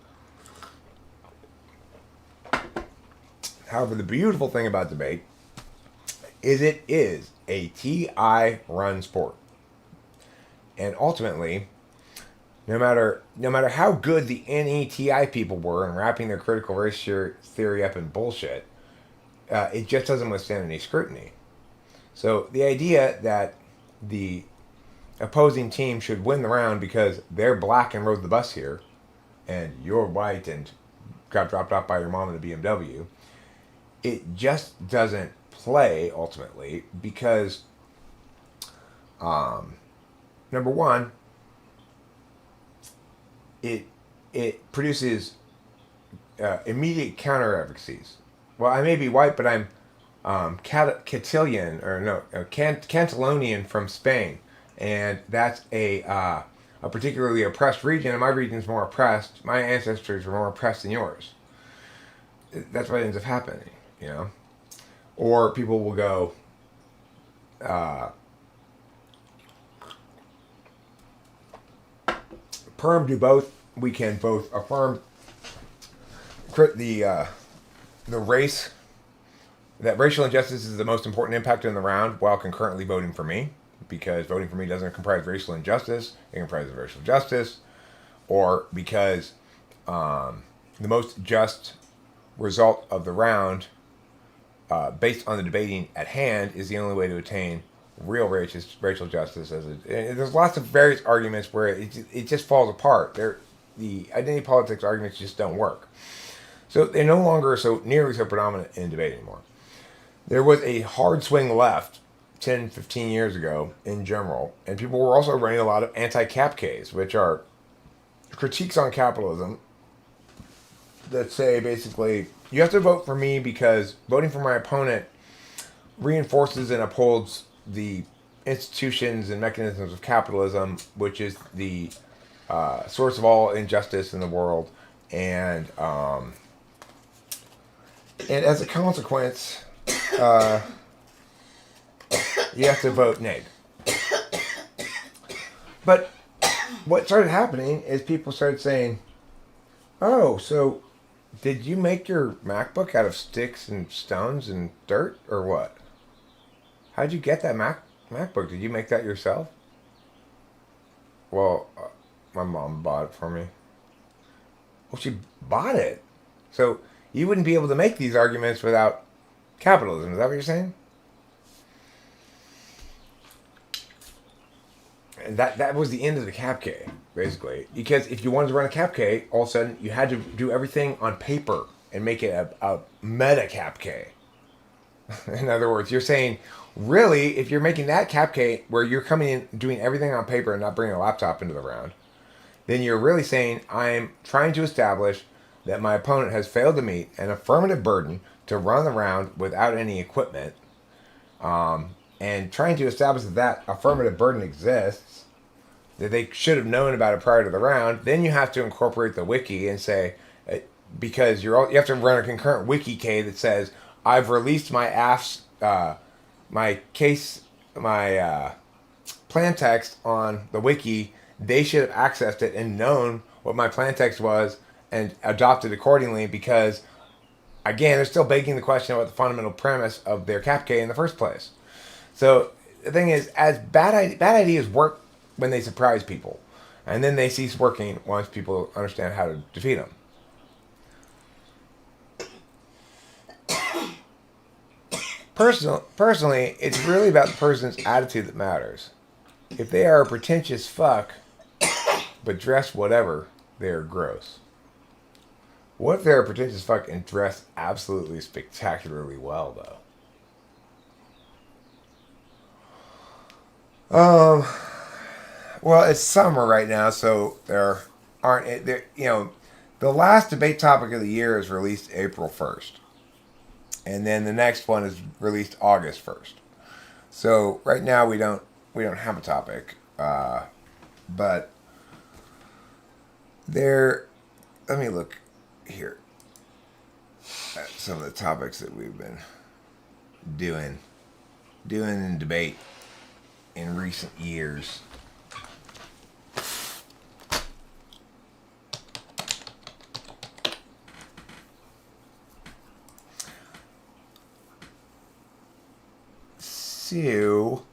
Speaker 1: However, the beautiful thing about debate is it is a TI run sport. And ultimately, no matter how good the NETI people were in wrapping their critical race theory up in bullshit, it just doesn't withstand any scrutiny. So the idea that the opposing team should win the round because they're black and rode the bus here, and you're white and got dropped off by your mom in a BMW, it just doesn't play ultimately because, number one, it produces immediate counter advocacies. Well, I may be white, but I'm Castilian or no Catalonian from Spain, and that's a particularly oppressed region, and my region's more oppressed. My ancestors were more oppressed than yours. That's what ends up happening, you know. Or people will go, perm do both. We can both affirm the race that racial injustice is the most important impact in the round, while concurrently voting for me, because voting for me doesn't comprise racial injustice; it comprises racial justice, or because the most just result of the round, based on the debating at hand, is the only way to attain real racial justice. There's lots of various arguments where it just falls apart. The identity politics arguments just don't work. So they're no longer nearly so predominant in debate anymore. There was a hard swing left 10, 15 years ago in general, and people were also running a lot of anti-CAPKs, which are critiques on capitalism that say basically you have to vote for me because voting for my opponent reinforces and upholds the institutions and mechanisms of capitalism, which is the source of all injustice in the world, and as a consequence, you have to vote nay. But what started happening is people started saying, "Oh, so did you make your MacBook out of sticks and stones and dirt, or what? How'd you get that MacBook? Did you make that yourself?" Well, my mom bought it for me. Well, she bought it. So you wouldn't be able to make these arguments without capitalism. Is that what you're saying? And that was the end of the CapK, basically. Because if you wanted to run a CapK, all of a sudden you had to do everything on paper and make it a meta CapK. In other words, you're saying, really, if you're making that CapK where you're coming in doing everything on paper and not bringing a laptop into the round, then you're really saying, I'm trying to establish that my opponent has failed to meet an affirmative burden to run the round without any equipment, and trying to establish that affirmative burden exists, that they should have known about it prior to the round. Then you have to incorporate the wiki and say, because you have to run a concurrent wiki K that says, I've released my my plan text on the wiki. They should have accessed it and known what my plan text was and adopted accordingly, because, again, they're still begging the question about the fundamental premise of their CapK in the first place. So the thing is, as bad ideas work when they surprise people, and then they cease working once people understand how to defeat them. Personally, it's really about the person's attitude that matters. If they are a pretentious fuck, but dress whatever, they're gross. What if they're a pretentious fuck and dress absolutely spectacularly well, though? Well, it's summer right now, so there aren't there. The last debate topic of the year is released April 1st, and then the next one is released August 1st. So right now we don't have a topic, but there. Let me look here at some of the topics that we've been doing in debate in recent years. So,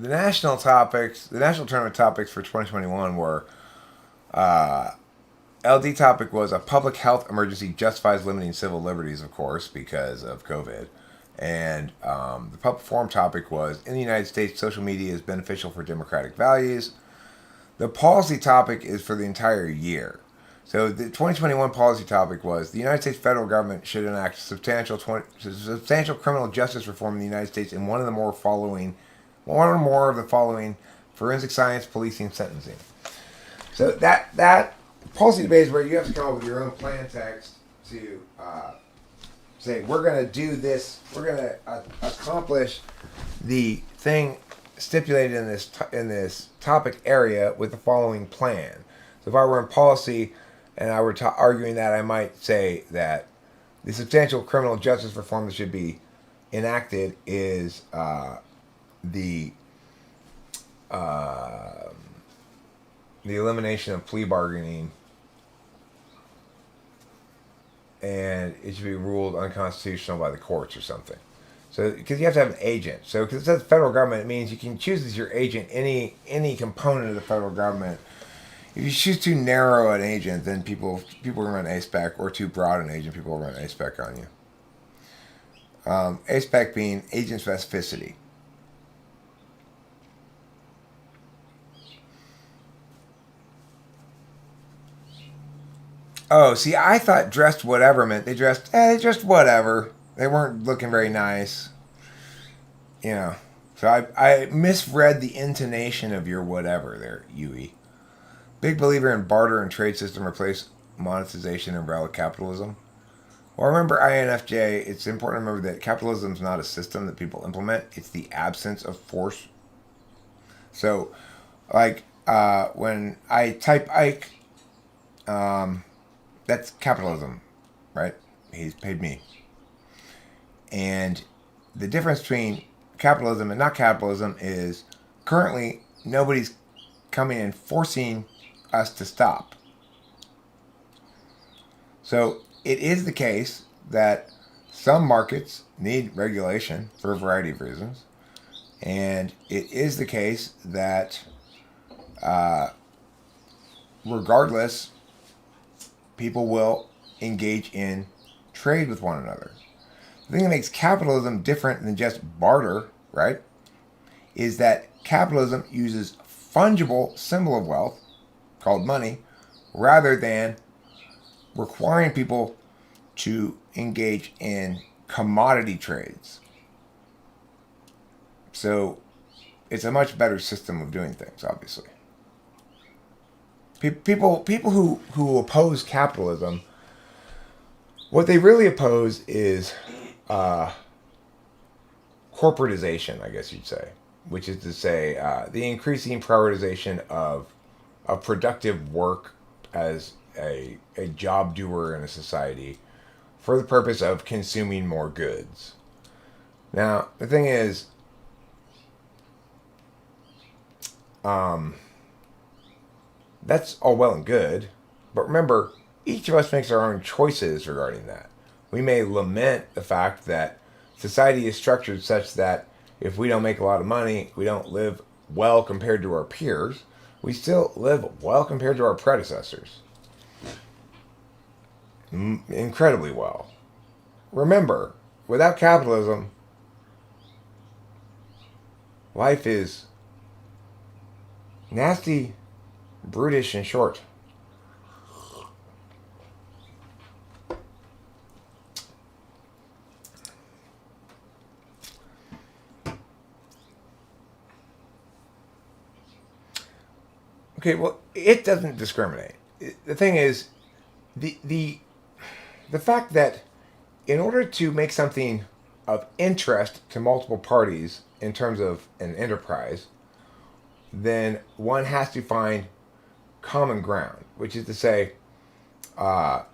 Speaker 1: the national topics, the national tournament topics for 2021 were LD topic was a public health emergency justifies limiting civil liberties, of course, because of COVID. And the public forum topic was in the United States, social media is beneficial for democratic values. The policy topic is for the entire year. So the 2021 policy topic was the United States federal government should enact substantial criminal justice reform in the United States in one or more of the following: forensic science, policing, sentencing. So that policy debate is where you have to come up with your own plan text to say we're going to do this, we're going to accomplish the thing stipulated in this topic area with the following plan. So if I were in policy and I were arguing that, I might say that the substantial criminal justice reform that should be enacted is the elimination of plea bargaining, and it should be ruled unconstitutional by the courts or something. So, because you have to have an agent. So, because it says federal government, it means you can choose as your agent any component of the federal government. If you choose too narrow an agent, then people will run ASPEC, or too broad an agent, people will run ASPEC on you. ASPEC being agent specificity. Oh, see, I thought dressed whatever meant they dressed whatever. They weren't looking very nice. You know. So I misread the intonation of your whatever there, Yui. Big believer in barter and trade system replace monetization and umbrella capitalism. Well, remember INFJ, it's important to remember that capitalism is not a system that people implement. It's the absence of force. So, like, when I type Ike, that's capitalism, right? He's paid me. And the difference between capitalism and not capitalism is currently nobody's coming and forcing us to stop. So it is the case that some markets need regulation for a variety of reasons. And it is the case that regardless, people will engage in trade with one another. The thing that makes capitalism different than just barter, right, is that capitalism uses fungible symbol of wealth, called money, rather than requiring people to engage in commodity trades. So it's a much better system of doing things, obviously. People who oppose capitalism, what they really oppose is corporatization, I guess you'd say, which is to say the increasing prioritization of productive work as a job doer in a society for the purpose of consuming more goods. Now, the thing is, that's all well and good, but remember, each of us makes our own choices regarding that. We may lament the fact that society is structured such that if we don't make a lot of money, we don't live well compared to our peers. We still live well compared to our predecessors. Incredibly well. Remember, without capitalism, life is nasty, brutish, and short. Okay, well, it doesn't discriminate. The thing is, the fact that in order to make something of interest to multiple parties in terms of an enterprise, then one has to find common ground, which is to say, an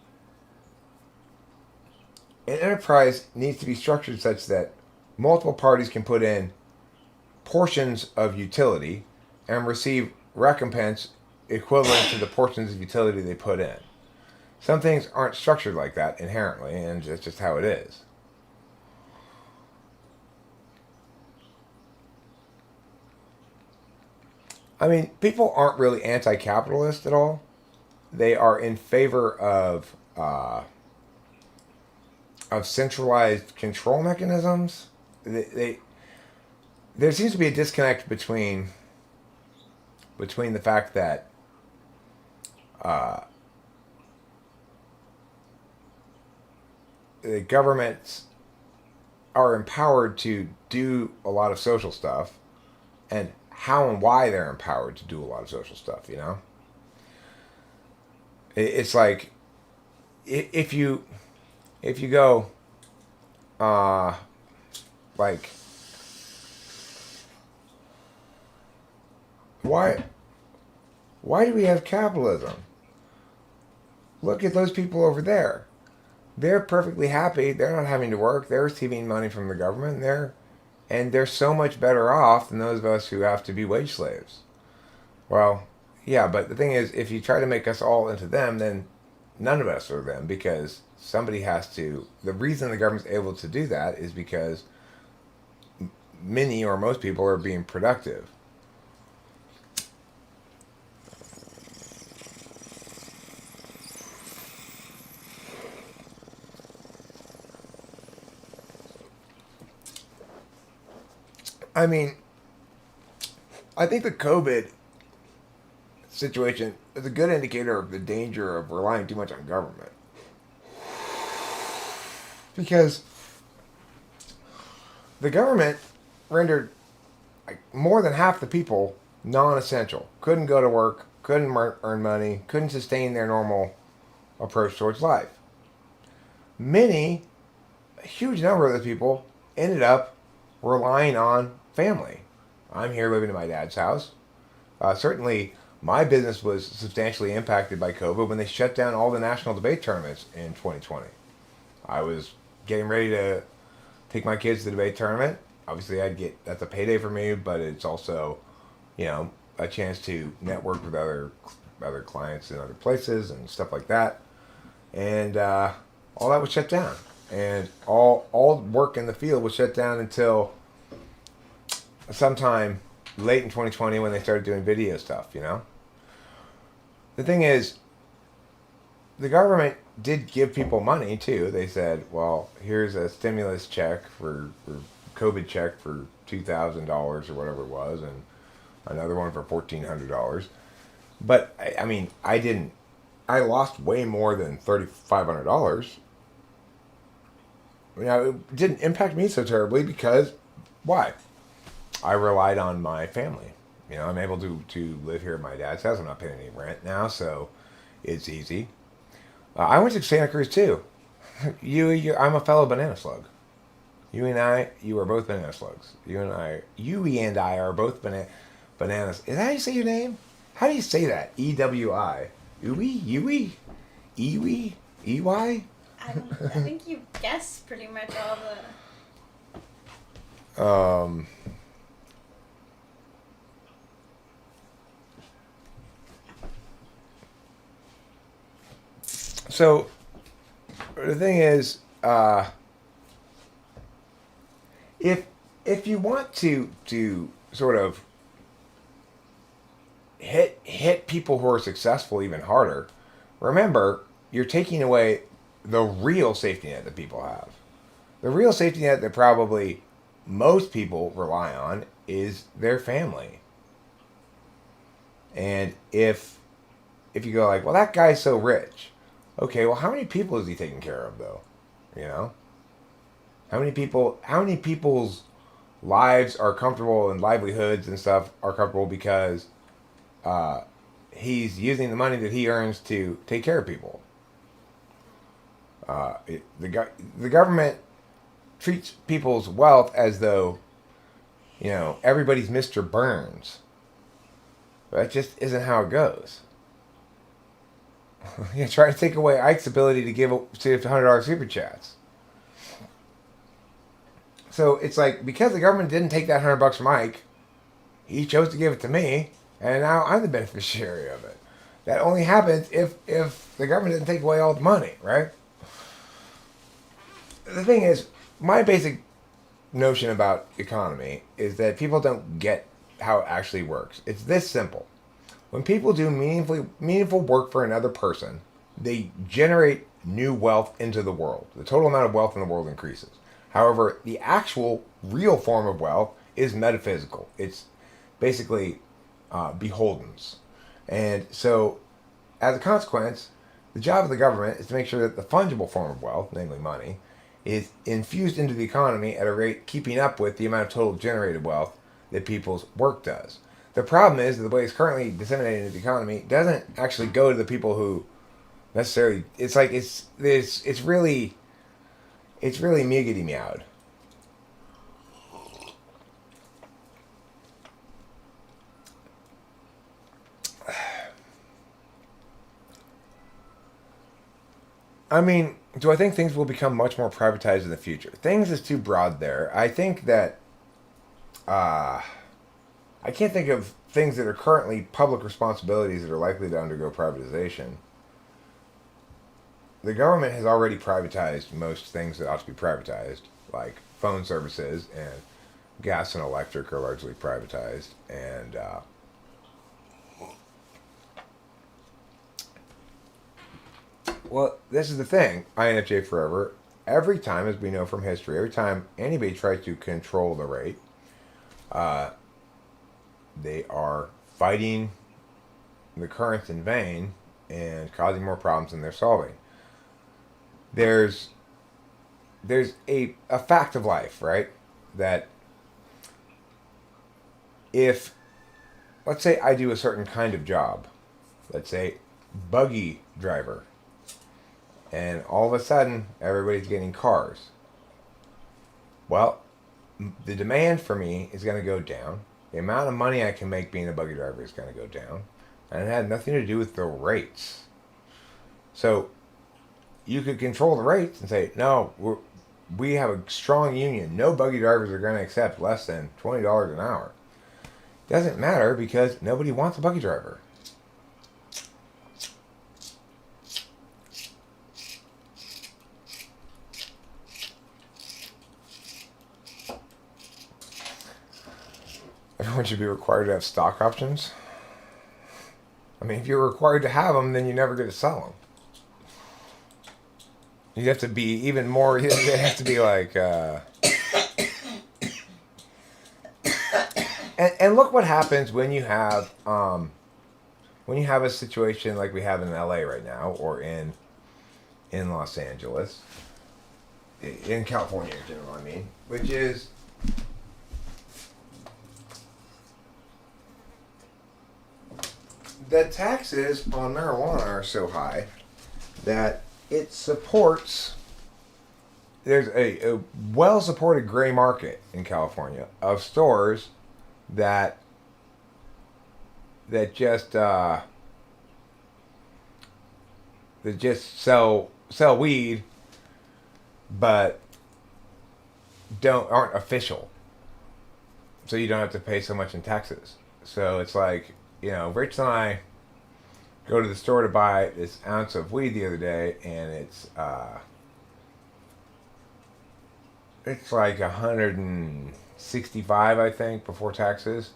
Speaker 1: enterprise needs to be structured such that multiple parties can put in portions of utility and receive recompense equivalent to the portions of utility they put in. Some things aren't structured like that inherently, and that's just how it is. I mean, people aren't really anti-capitalist at all. They are in favor of centralized control mechanisms. They there seems to be a disconnect between the fact that uh, the governments are empowered to do a lot of social stuff and how and why they're empowered to do a lot of social stuff, you know? It's like if you go uh like why why do we have capitalism? Look at those people over there. They're perfectly happy. They're not having to work. They're receiving money from the government. They're so much better off than those of us who have to be wage slaves. Well, yeah, but the thing is, if you try to make us all into them, then none of us are them because somebody has to. The reason the government's able to do that is because many or most people are being productive. I mean, I think the COVID situation is a good indicator of the danger of relying too much on government. Because the government rendered like more than half the people non-essential. Couldn't go to work, couldn't earn money, couldn't sustain their normal approach towards life. A huge number of the people ended up relying on family. I'm here living in my dad's house. Certainly, my business was substantially impacted by COVID when they shut down all the national debate tournaments in 2020. I was getting ready to take my kids to the debate tournament. Obviously, that's a payday for me, but it's also, a chance to network with other clients in other places and stuff like that. And all that was shut down, and all work in the field was shut down until sometime late in 2020 when they started doing video stuff. The thing is, the government did give people money too. They said, well, here's a stimulus check for COVID check for $2,000 or whatever it was, and another one for $1,400. But I mean, I lost way more than $3,500. It didn't impact me so terribly because why? I relied on my family. I'm able to live here at my dad's house. I'm not paying any rent now, so it's easy. I went to Santa Cruz too. I'm a fellow banana slug. You are both banana slugs. You and I are both bananas. Is that how you say your name? How do you say that? EWI. Ewy? Ewy? EY?
Speaker 2: I think you guessed pretty much all the.
Speaker 1: So the thing is, if you want to sort of hit people who are successful even harder, remember you're taking away the real safety net that people have. The real safety net that probably most people rely on is their family. And if you go like, well, that guy's so rich. Okay, well, how many people is he taking care of, though? How many people's lives are comfortable and livelihoods and stuff are comfortable because he's using the money that he earns to take care of people. The government treats people's wealth as though, everybody's Mr. Burns. That just isn't how it goes. Try to take away Ike's ability to give $100 super chats. So it's like, because the government didn't take that $100 from Ike, he chose to give it to me, and now I'm the beneficiary of it. That only happens if the government didn't take away all the money, right? The thing is, my basic notion about economy is that people don't get how it actually works. It's this simple. When people do meaningful work for another person, they generate new wealth into the world. The total amount of wealth in the world increases. However, the actual real form of wealth is metaphysical. It's basically beholdens. And so, as a consequence, the job of the government is to make sure that the fungible form of wealth, namely money, is infused into the economy at a rate keeping up with the amount of total generated wealth that people's work does. The problem is that the way it's currently disseminated into the economy doesn't actually go to the people who necessarily. It's like it's really meagity meowed. I mean, do I think things will become much more privatized in the future? Things is too broad there. I think that I can't think of things that are currently public responsibilities that are likely to undergo privatization. The government has already privatized most things that ought to be privatized, like phone services and gas and electric are largely privatized. And well, this is the thing. INFJ forever. Every time, as we know from history, every time anybody tries to control the rate, they are fighting the currents in vain and causing more problems than they're solving. There's a fact of life, right? That if, let's say I do a certain kind of job, let's say buggy driver, and all of a sudden everybody's getting cars. Well, the demand for me is going to go down. The amount of money I can make being a buggy driver is going to go down. And it had nothing to do with the rates. So you could control the rates and say, no, we have a strong union. No buggy drivers are going to accept less than $20 an hour. Doesn't matter because nobody wants a buggy driver. Everyone should be required to have stock options. I mean, if you're required to have them, then you never get to sell them. You have to be even more. They have to be like. And look what happens when you have a situation like we have in LA right now, or in Los Angeles, in California in general. I mean, which is. The taxes on marijuana are so high that it supports. There's a well-supported gray market in California of stores that just sell weed, but aren't official. So you don't have to pay so much in taxes. So it's like. Rich and I go to the store to buy this ounce of weed the other day, and it's like 165, I think, before taxes.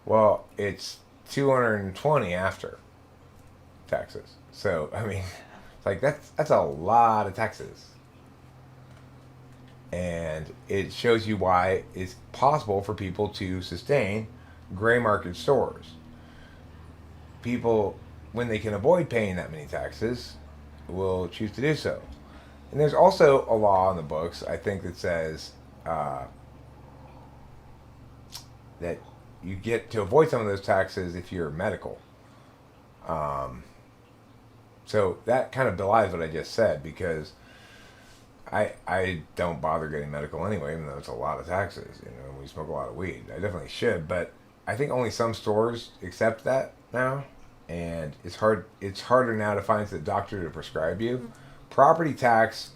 Speaker 1: Well, it's 220 after taxes. So I mean, it's like that's a lot of taxes, and it shows you why it's possible for people to sustain gray market stores. People, when they can avoid paying that many taxes, will choose to do so. And there's also a law in the books, I think, that says that you get to avoid some of those taxes if you're medical. So that kind of belies what I just said, because I don't bother getting medical anyway, even though it's a lot of taxes. We smoke a lot of weed. I definitely should, but I think only some stores accept that now, and it's harder now to find a doctor to prescribe you. Mm-hmm. Property tax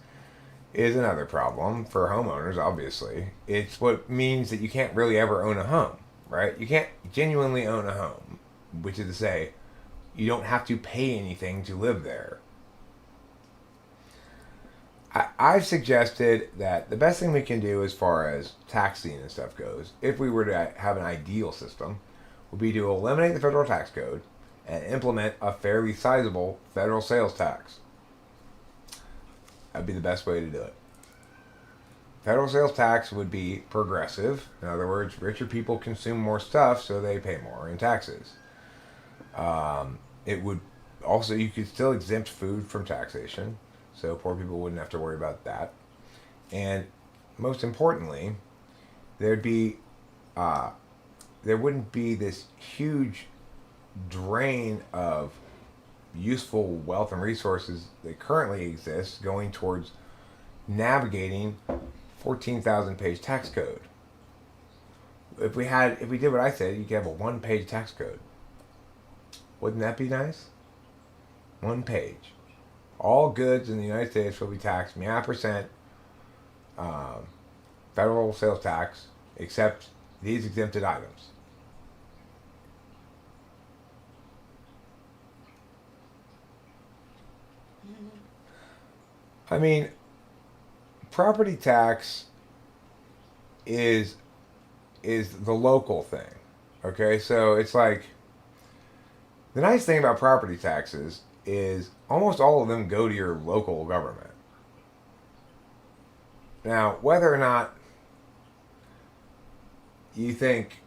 Speaker 1: is another problem for homeowners, obviously. It's what means that you can't really ever own a home, right? You can't genuinely own a home, which is to say, you don't have to pay anything to live there. I've suggested that the best thing we can do as far as taxing and stuff goes, if we were to have an ideal system, would be to eliminate the federal tax code and implement a fairly sizable federal sales tax. That'd be the best way to do it. Federal sales tax would be progressive. In other words, richer people consume more stuff, so they pay more in taxes. It would also, you could still exempt food from taxation, so poor people wouldn't have to worry about that. And most importantly, there'd be there wouldn't be this huge drain of useful wealth and resources that currently exist going towards navigating 14,000 page tax code. If we did what I said, you could have a 1-page tax code. Wouldn't that be nice? 1 page. All goods in the United States will be taxed meow percent federal sales tax, except these exempted items. I mean, property tax is the local thing. Okay, so it's like the nice thing about property taxes is almost all of them go to your local government. Now, whether or not you think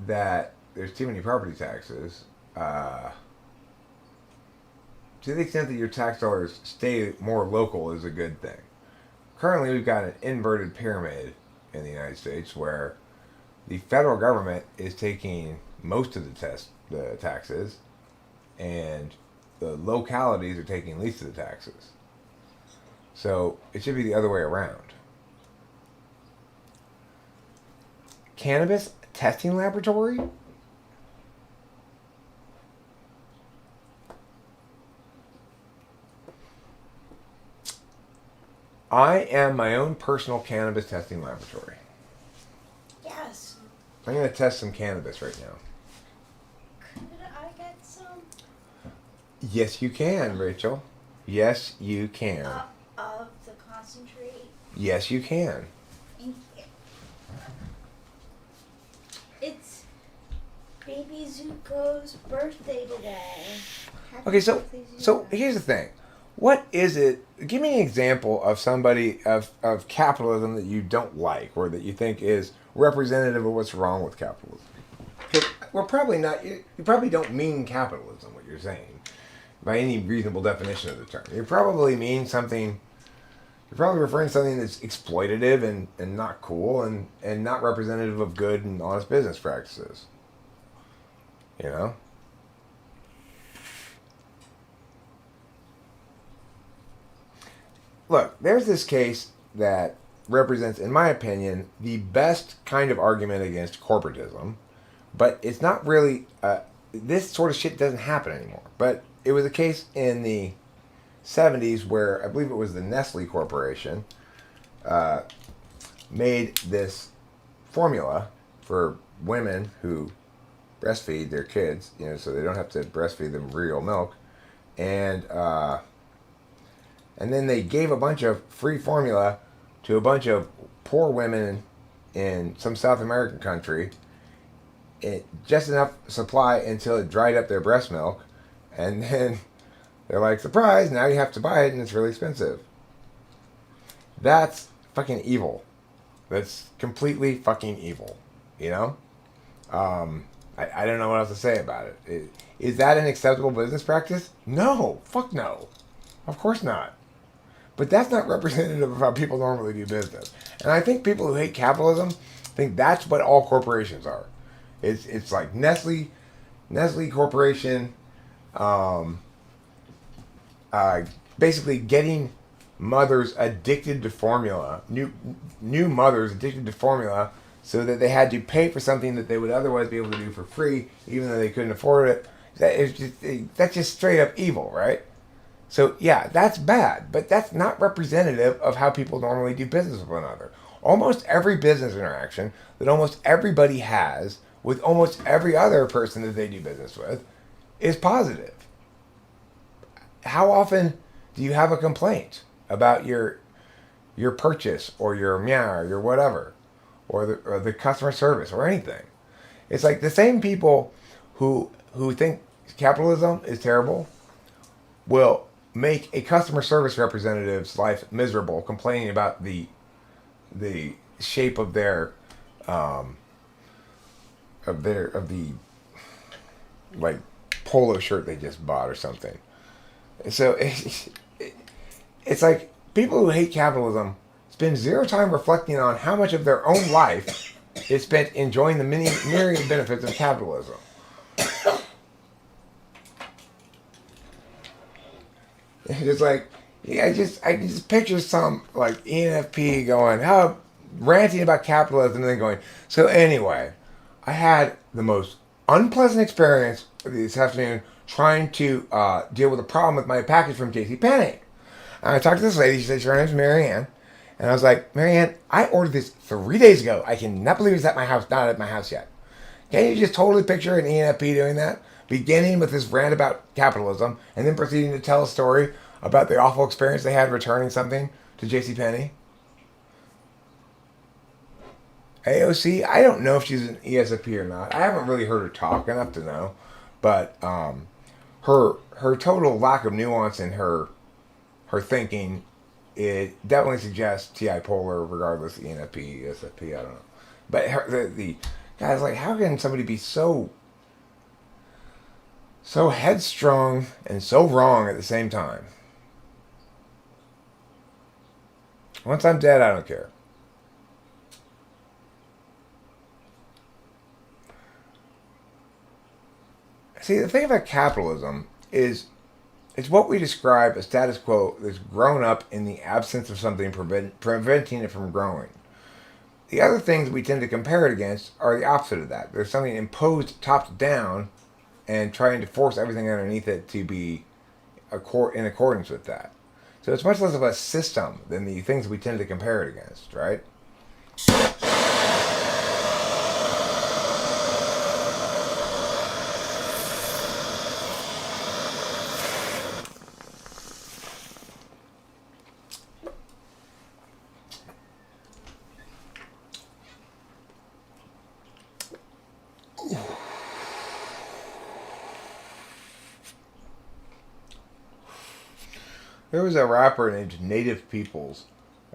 Speaker 1: that there's too many property taxes, to the extent that your tax dollars stay more local is a good thing. Currently, we've got an inverted pyramid in the United States where the federal government is taking most of the taxes, and the localities are taking least of the taxes. So it should be the other way around. Cannabis testing laboratory? I am my own personal cannabis testing laboratory.
Speaker 2: Yes.
Speaker 1: I'm going to test some cannabis right now.
Speaker 2: Could I get some?
Speaker 1: Yes, you can, Rachel. Yes, you can.
Speaker 2: Of the concentrate?
Speaker 1: Yes, you can.
Speaker 2: Thank you. It's Baby Zuko's birthday today. Happy
Speaker 1: Okay, so
Speaker 2: birthday, Zuko.
Speaker 1: here's the thing. What is it? Give me an example of somebody of capitalism that you don't like, or that you think is representative of what's wrong with capitalism. We're probably not. You probably don't mean capitalism. What you're saying, by any reasonable definition of the term, you probably mean something. You're probably referring to something that's exploitative and not cool and not representative of good and honest business practices. You know. Look, there's this case that represents, in my opinion, the best kind of argument against corporatism, but it's not really. This sort of shit doesn't happen anymore. But it was a case in the 70s where I believe it was the Nestle Corporation made this formula for women who breastfeed their kids, so they don't have to breastfeed them real milk, and then they gave a bunch of free formula to a bunch of poor women in some South American country, just enough supply until it dried up their breast milk, and then they're like, surprise, now you have to buy it and it's really expensive. That's fucking evil. That's completely fucking evil, I don't know what else to say about it. Is that an acceptable business practice? No. Fuck no. Of course not. But that's not representative of how people normally do business. And I think people who hate capitalism think that's what all corporations are. It's like Nestle Corporation, basically getting mothers addicted to formula, new mothers addicted to formula, so that they had to pay for something that they would otherwise be able to do for free, even though they couldn't afford it. That's just straight up evil, right? So yeah, that's bad, but that's not representative of how people normally do business with one another. Almost every business interaction that almost everybody has with almost every other person that they do business with is positive. How often Do you have a complaint about your purchase or your meow or your whatever, or the customer service or anything? It's like the same people who think capitalism is terrible will make a customer service representative's life miserable, complaining about the shape um, of the like polo shirt they just bought or something. So it's like people who hate capitalism spend zero time reflecting on how much of their own life is spent enjoying the many myriad benefits of capitalism. It's like, yeah, I just picture some like ENFP going, how ranting about capitalism, and then going, so anyway, I had the most unpleasant experience this afternoon trying to deal with a problem with my package from JCPenney. And I talked to this lady. She said her name's Marianne. And I was like, Marianne, I ordered this 3 days ago. I cannot believe it's at my house, not at my house yet. Can you just totally picture an ENFP doing that? Beginning with this rant about capitalism and then proceeding to tell a story about the awful experience they had returning something to JCPenney? AOC, I don't know if she's an ESFP or not. I haven't really heard her talk enough to know. But her total lack of nuance in her thinking, it definitely suggests TI polar, regardless ENFP, ESFP, I don't know. But the guys, like, how can somebody be so headstrong and so wrong at the same time? Once I'm dead, I don't care. See, the thing about capitalism is it's what we describe as status quo that's grown up in the absence of something preventing it from growing. The other things we tend to compare it against are the opposite of that. There's something imposed top down and trying to force everything underneath it to be in accordance with that. So it's much less of a system than the things we tend to compare it against, right? There was a rapper named Native Peoples.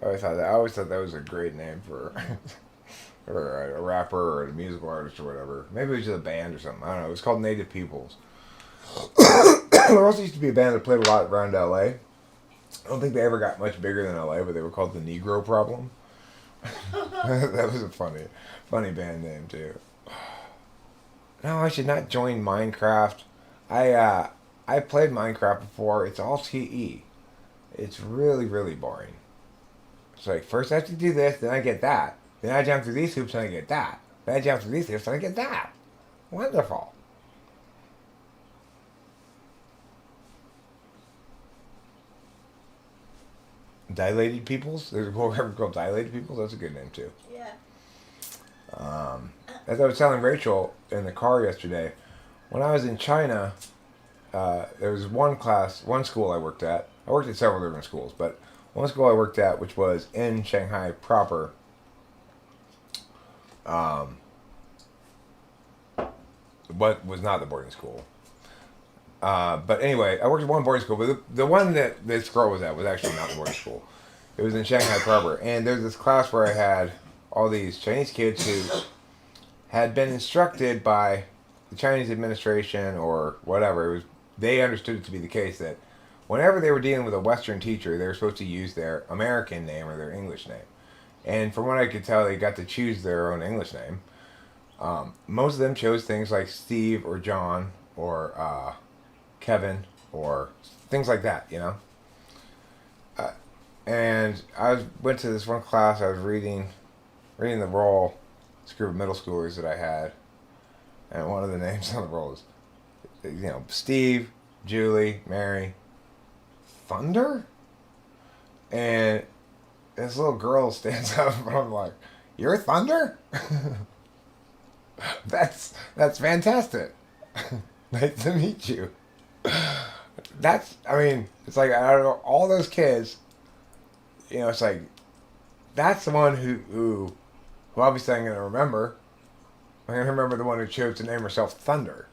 Speaker 1: I always thought that was a great name for or a rapper or a musical artist or whatever. Maybe it was just a band or something. I don't know. It was called Native Peoples. There also used to be a band that played a lot around LA. I don't think they ever got much bigger than LA, but they were called the Negro Problem. That was a funny band name too. No, I should not join Minecraft. I played Minecraft before. It's all TE. It's really, really boring. It's like, first I have to do this, then I get that. Then I jump through these hoops and I get that. Then I jump through these hoops and I get that. Wonderful. Dilated Peoples? There's a program called Dilated Peoples? That's a good name too.
Speaker 2: Yeah.
Speaker 1: As I was telling Rachel in the car yesterday, when I was in China, there was one school I worked at. I worked at several different schools, but one school I worked at, which was in Shanghai proper, but was not the boarding school. But anyway, I worked at one boarding school, but the one that this girl was at was actually not the boarding school. It was in Shanghai proper, and there's this class where I had all these Chinese kids who had been instructed by the Chinese administration or whatever. They understood it to be the case that whenever they were dealing with a Western teacher, they were supposed to use their American name or their English name. And from what I could tell, they got to choose their own English name. Most of them chose things like Steve or John or Kevin or things like that, you know. And went to this one class. I was reading the roll, this group of middle schoolers that I had, and one of the names on the roll is, Steve, Julie, Mary, Thunder, and this little girl stands up, and I'm like, "You're Thunder? That's fantastic. Nice to meet you." I mean, it's like, I don't know, all those kids, it's like, that's the one who obviously I'm going to remember. I'm going to remember the one who chose to name herself Thunder,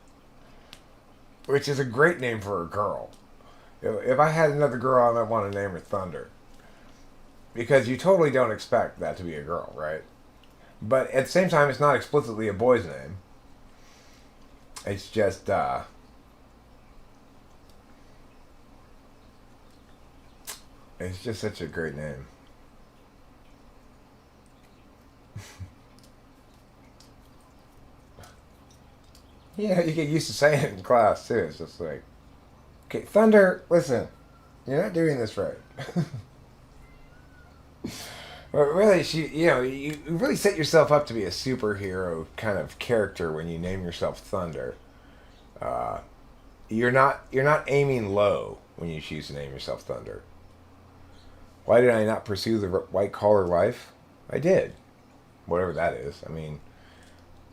Speaker 1: which is a great name for a girl. If I had another girl, I might want to name her Thunder. Because you totally don't expect that to be a girl, right? But at the same time, it's not explicitly a boy's name. It's just, it's just such a great name. Yeah, you get used to saying it in class too. It's just like, okay, Thunder, listen, you're not doing this right. But really, you really set yourself up to be a superhero kind of character when you name yourself Thunder. Uh, you're not aiming low when you choose to name yourself Thunder. Why did I not pursue the white collar life? I did, whatever that is. I mean,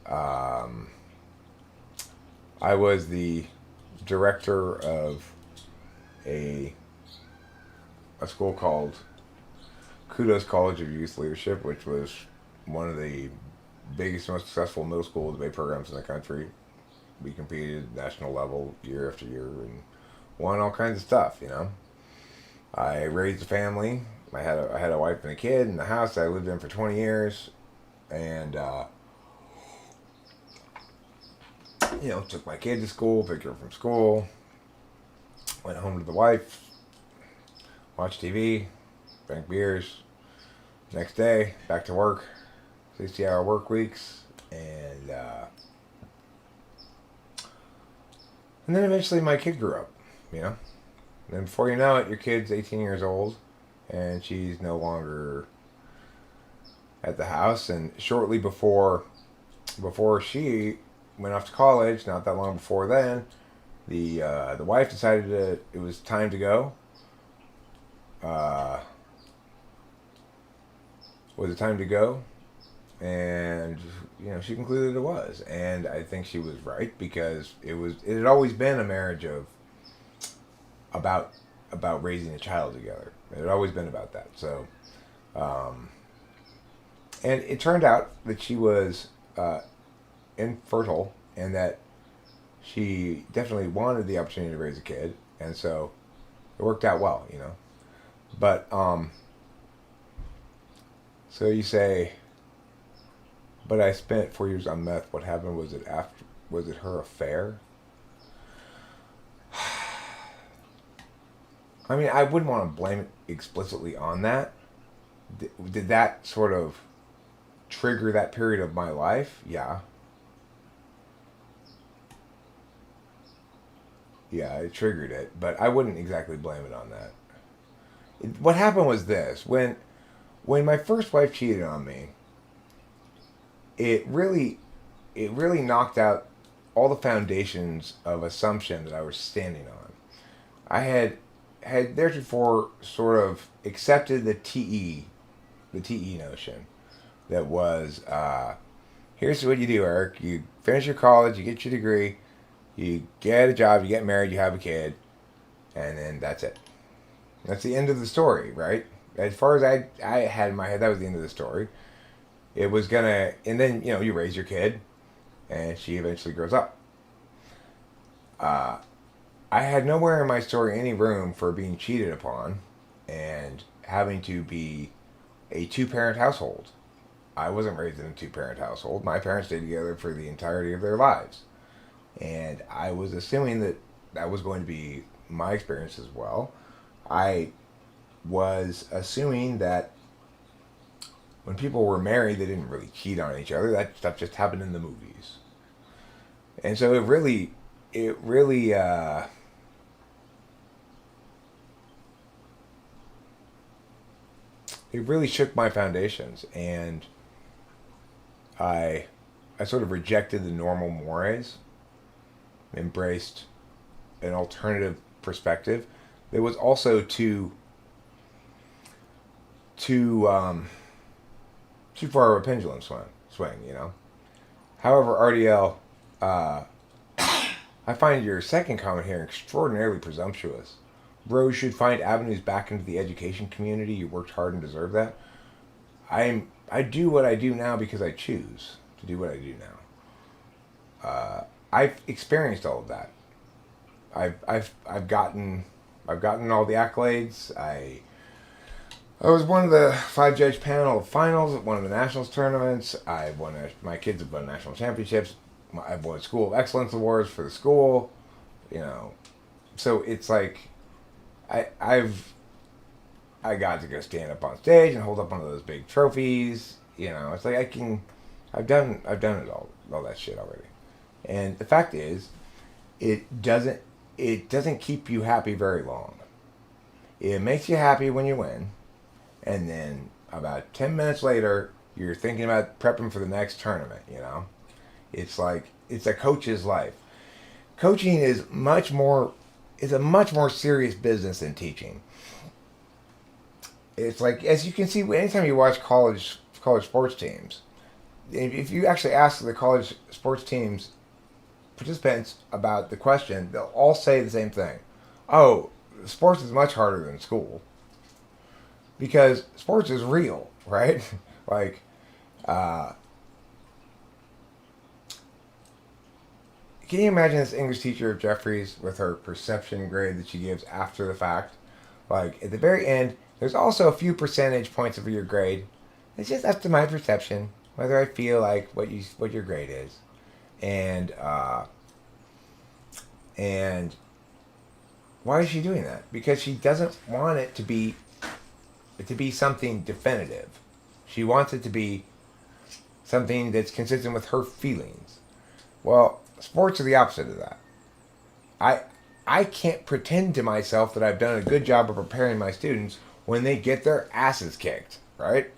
Speaker 1: um, I was the director of a a school called Kudos College of Youth Leadership, which was one of the biggest, most successful middle school debate programs in the country. We competed at national level year after year and won all kinds of stuff. I raised a family. I had a wife and a kid in the house that I lived in for 20 years, and took my kid to school, picked her from school, went home to the wife, watched TV, drank beers. Next day, back to work, 60-hour work weeks, and then eventually my kid grew up, you know. And then before you know it, your kid's 18 years old, and she's no longer at the house. And shortly before she went off to college, not that long before then, the wife decided that it was time to go. Uh, was it time to go? And she concluded it was, and I think she was right, because it had always been a marriage of about raising a child together. It had always been about that. So, and it turned out that she was infertile, and that she definitely wanted the opportunity to raise a kid, and so it worked out well. But so you say, but I spent 4 years on meth. What happened? Was it after? Was it her affair? I mean, I wouldn't want to blame it explicitly on that. Did that sort of trigger that period of my life? Yeah. Yeah, it triggered it, but I wouldn't exactly blame it on that. What happened was this: when my first wife cheated on me, it really knocked out all the foundations of assumption that I was standing on. I had theretofore sort of accepted the TE notion that was, here's what you do, Eric. You finish your college, you get your degree, you get a job, you get married, you have a kid, and then that's it. That's the end of the story, right? As far as I had in my head, that was the end of the story. It was gonna, and then you raise your kid, and she eventually grows up. Uh, I had nowhere in my story any room for being cheated upon and having to be a two-parent household. I wasn't raised in a two-parent household. My parents stayed together for the entirety of their lives. And I was assuming that that was going to be my experience as well. I was assuming that when people were married, they didn't really cheat on each other. That stuff just happened in the movies. And so it really, it really shook my foundations, and I, I sort of rejected the normal mores, embraced an alternative perspective. It was also too far of a pendulum swing. However, RDL, I find your second comment here extraordinarily presumptuous. Bros should find avenues back into the education community. You worked hard and deserve that. I do what I do now because I choose to do what I do now. I've experienced all of that. I've gotten all the accolades. I was one of the 5-judge panel of finals at one of the nationals tournaments. My kids have won national championships. I've won school of excellence awards for the school. You know, so it's like I got to go stand up on stage and hold up one of those big trophies. You know, it's like I've done it all that shit already. And the fact is, it doesn't keep you happy very long. It makes you happy when you win, and then about 10 minutes later, you're thinking about prepping for the next tournament. You know, it's like it's a coach's life. Coaching is a much more serious business than teaching. It's like, as you can see, anytime you watch college sports teams, if you actually ask the college sports teams participants about the question, they'll all say the same thing. Oh, sports is much harder than school. Because sports is real, right? Like, can you imagine this English teacher of Jeffries with her perception grade that she gives after the fact? Like, at the very end, there's also a few percentage points of your grade. It's just up to my perception, whether I feel like what your grade is. And why is she doing that? Because she doesn't want it to be something definitive. She wants it to be something that's consistent with her feelings. Well, sports are the opposite of that. I can't pretend to myself that I've done a good job of preparing my students when they get their asses kicked, right?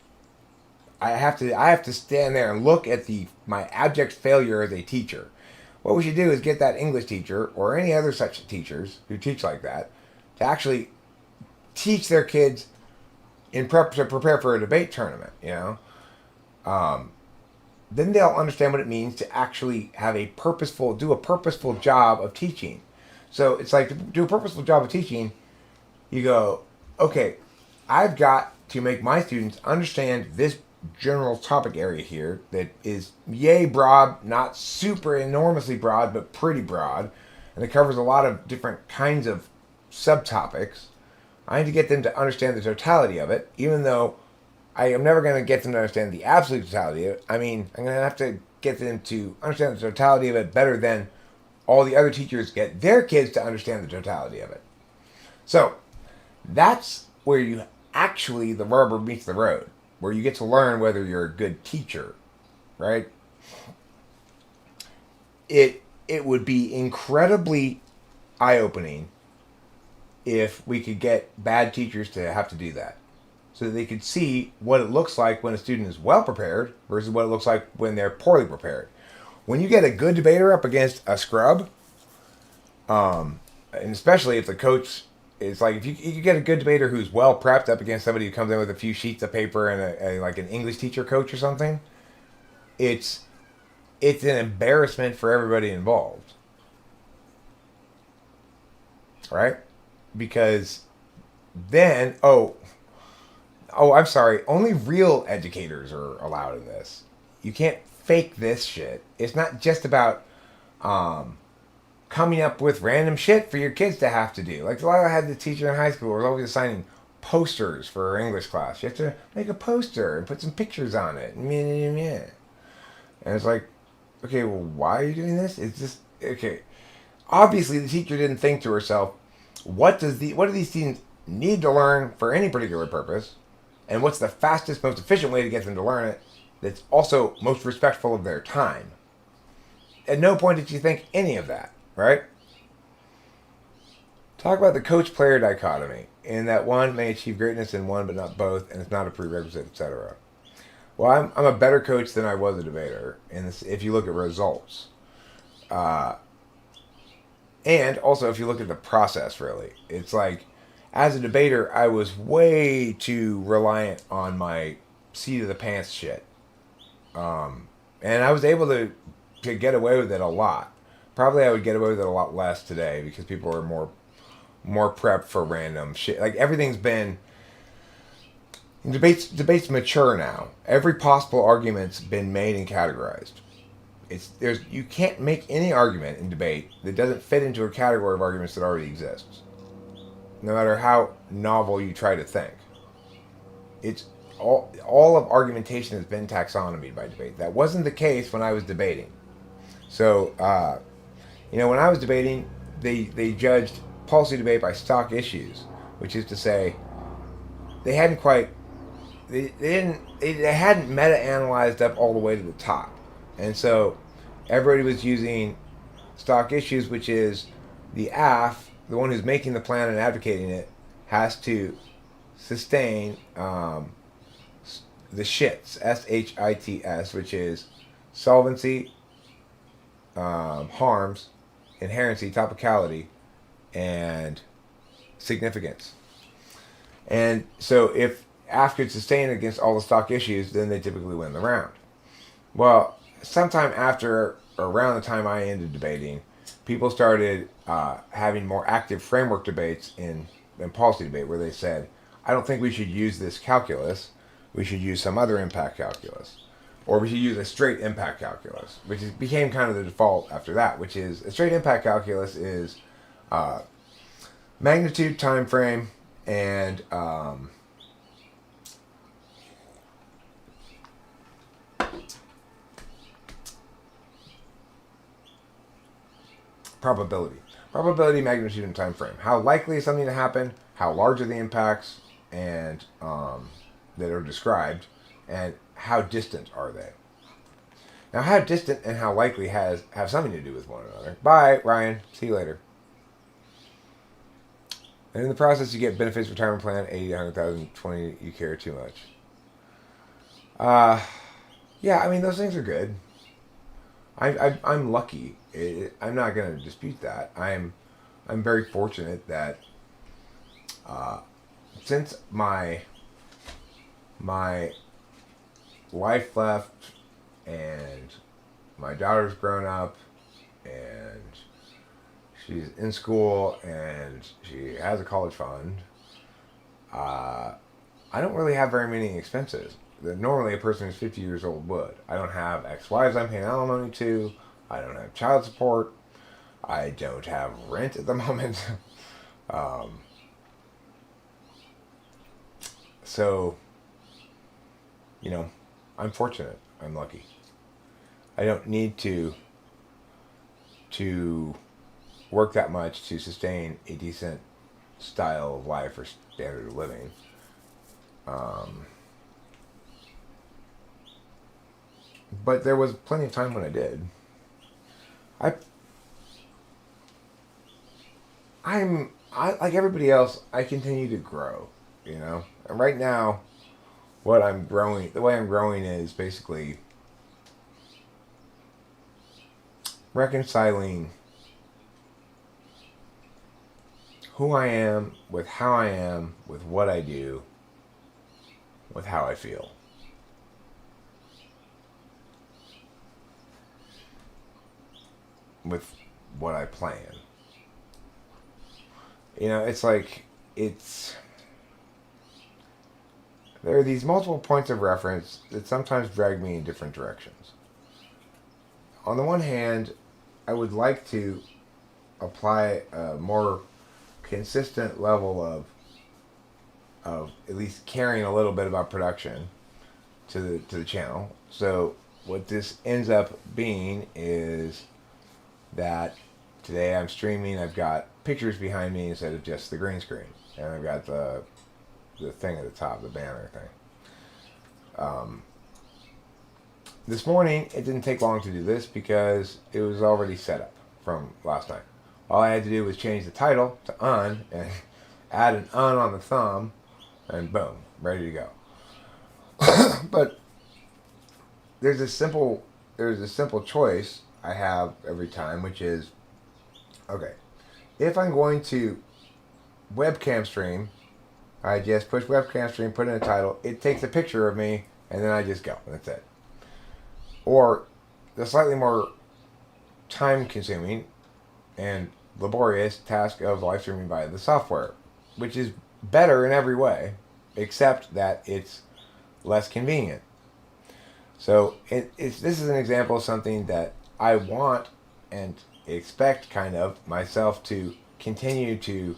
Speaker 1: I have to stand there and look at my abject failure as a teacher. What we should do is get that English teacher or any other such teachers who teach like that to actually teach their kids to prepare for a debate tournament. You know, then they'll understand what it means to actually have do a purposeful job of teaching. So it's like, to do a purposeful job of teaching, you go, okay, I've got to make my students understand this general topic area here that is yay broad, not super enormously broad, but pretty broad, and it covers a lot of different kinds of subtopics. I need to get them to understand the totality of it, even though I am never going to get them to understand the absolute totality of it. I mean, I'm going to have to get them to understand the totality of it better than all the other teachers get their kids to understand the totality of it. So that's where the rubber meets the road, where you get to learn whether you're a good teacher, right? It would be incredibly eye-opening if we could get bad teachers to have to do that, so that they could see what it looks like when a student is well prepared versus what it looks like when they're poorly prepared. When you get a good debater up against a scrub, and especially if the coach is like, if you get a good debater who's well prepped up against somebody who comes in with a few sheets of paper and like an English teacher coach or something, it's an embarrassment for everybody involved, right? Because then, I'm sorry, only real educators are allowed in this. You can't fake this shit. It's not just about coming up with random shit for your kids to have to do. Like, I had the teacher in high school who was always assigning posters for her English class. You have to make a poster and put some pictures on it. And it's like, okay, well, why are you doing this? It's just, okay. Obviously, the teacher didn't think to herself, what do these students need to learn for any particular purpose? And what's the fastest, most efficient way to get them to learn it that's also most respectful of their time? At no point did you think any of that, right? Talk about the coach-player dichotomy, in that one may achieve greatness in one but not both, and it's not a prerequisite, etc. Well, I'm a better coach than I was a debater, if you look at results. And also if you look at the process, really. It's like, as a debater, I was way too reliant on my seat of the pants shit. And I was able to get away with it a lot. probably I would get away with it a lot less today because people are more prepped for random shit. Like everything's been debates mature now. Every possible argument's been made and categorized. You can't make any argument in debate that doesn't fit into a category of arguments that already exists. No matter how novel you try to think. It's all of argumentation has been taxonomy by debate. That wasn't the case when I was debating. So, when I was debating, they judged policy debate by stock issues, which is to say, they hadn't quite, they hadn't meta analyzed up all the way to the top, and so everybody was using stock issues, which is the AF, the one who's making the plan and advocating it, has to sustain the shits, SHITS, which is solvency, harms, inherency, topicality, and significance. And so if AF could sustain against all the stock issues, then they typically win the round. Well, sometime after, or around the time I ended debating, people started having more active framework debates in policy debate where they said, I don't think we should use this calculus. We should use some other impact calculus. Or we should use a straight impact calculus, became kind of the default after that, which is a straight impact calculus is magnitude, time frame, and probability. Probability, magnitude, and time frame. How likely is something to happen? How large are the impacts and that are described, and how distant are they? Now, how distant and how likely have something to do with one another. Bye, Ryan. See you later. And in the process, you get benefits, retirement plan, 80, 100,000, 20. You care too much. Yeah, I mean those things are good. I'm lucky. I'm not going to dispute that. I'm very fortunate that since my wife left and my daughter's grown up and she's in school and she has a college fund, I don't really have very many expenses that normally a person who's 50 years old would. I don't have ex-wives I'm paying alimony to. I don't have child support. I don't have rent at the moment. So, I'm fortunate. I'm lucky. I don't need to work that much to sustain a decent style of life or standard of living. But there was plenty of time when I did. I like everybody else. I continue to grow, and right now, the way I'm growing is basically reconciling who I am with how I am, with what I do, with how I feel. With what I plan. It's like, there are these multiple points of reference that sometimes drag me in different directions. On the one hand, I would like to apply a more consistent level of at least caring a little bit about production to the channel. So what this ends up being is that today I'm streaming, I've got pictures behind me instead of just the green screen. And I've got the thing at the top, the banner thing. This morning, it didn't take long to do this because it was already set up from last night. All I had to do was change the title to un and add an un on the thumb, and boom, ready to go. But there's a simple choice I have every time, which is, okay, if I'm going to webcam stream, I just push webcam stream, put in a title, it takes a picture of me, and then I just go, and that's it. Or the slightly more time-consuming and laborious task of live streaming via the software, which is better in every way, except that it's less convenient. So this is an example of something that I want and expect kind of myself to continue to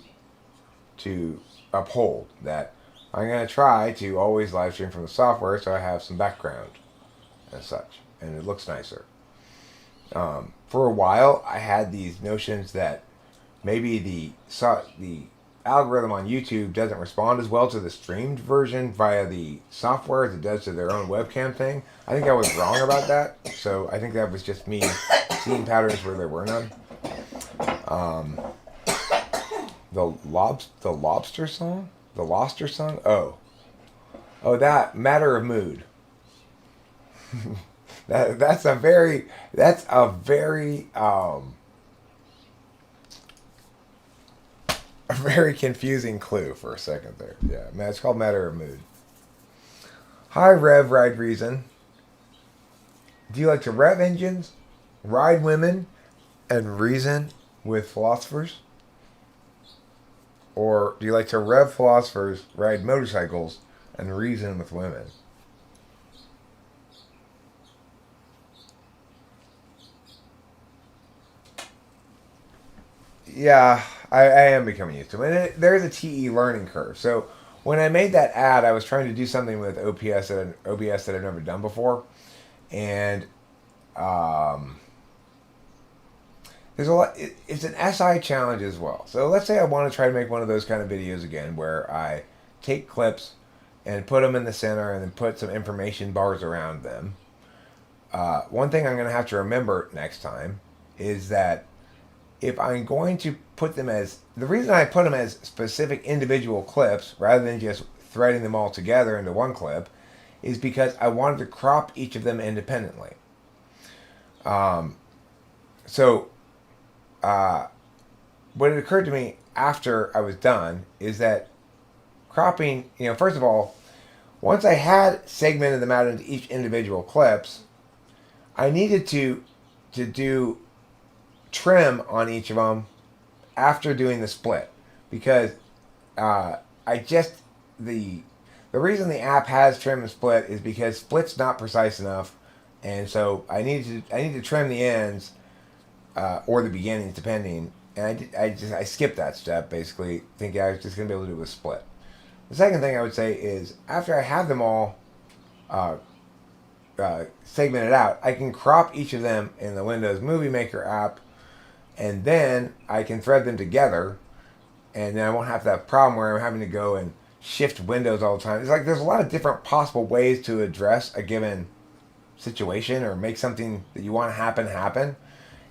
Speaker 1: uphold. That I'm going to try to always live stream from the software so I have some background and such, and it looks nicer. For a while, I had these notions that maybe the algorithm on YouTube doesn't respond as well to the streamed version via the software as it does to their own webcam thing. I think I was wrong about that. So I think that was just me seeing patterns where there were none. The lobster song? The Loster song? Oh, that Matter of Mood. That's a very a very confusing clue for a second there. Yeah, man, it's called Matter of Mood. Hi, Rev Ride Reason. Do you like to rev engines, ride women, and reason with philosophers? Or do you like to rev philosophers, ride motorcycles, and reason with women? Yeah, I am becoming used to it. And there's a TE learning curve. So when I made that ad, I was trying to do something with OBS that I've never done before, and there's a lot. It's an SI challenge as well. So let's say I want to try to make one of those kind of videos again, where I take clips and put them in the center, and then put some information bars around them. One thing I'm going to have to remember next time is that if I'm going to put them as, the reason I put them as specific individual clips rather than just threading them all together into one clip is because I wanted to crop each of them independently. So what had occurred to me after I was done is that cropping, first of all, once I had segmented them out into each individual clips, I needed to do trim on each of them after doing the split, because the reason the app has trim and split is because split's not precise enough, and so I need to trim the ends or the beginnings depending, and I skipped that step basically, thinking I was just gonna be able to do a split. The second thing I would say is after I have them all segmented out, I can crop each of them in the Windows Movie Maker app, and then I can thread them together, and then I won't have that problem where I'm having to go and shift windows all the time. It's like there's a lot of different possible ways to address a given situation or make something that you want to happen,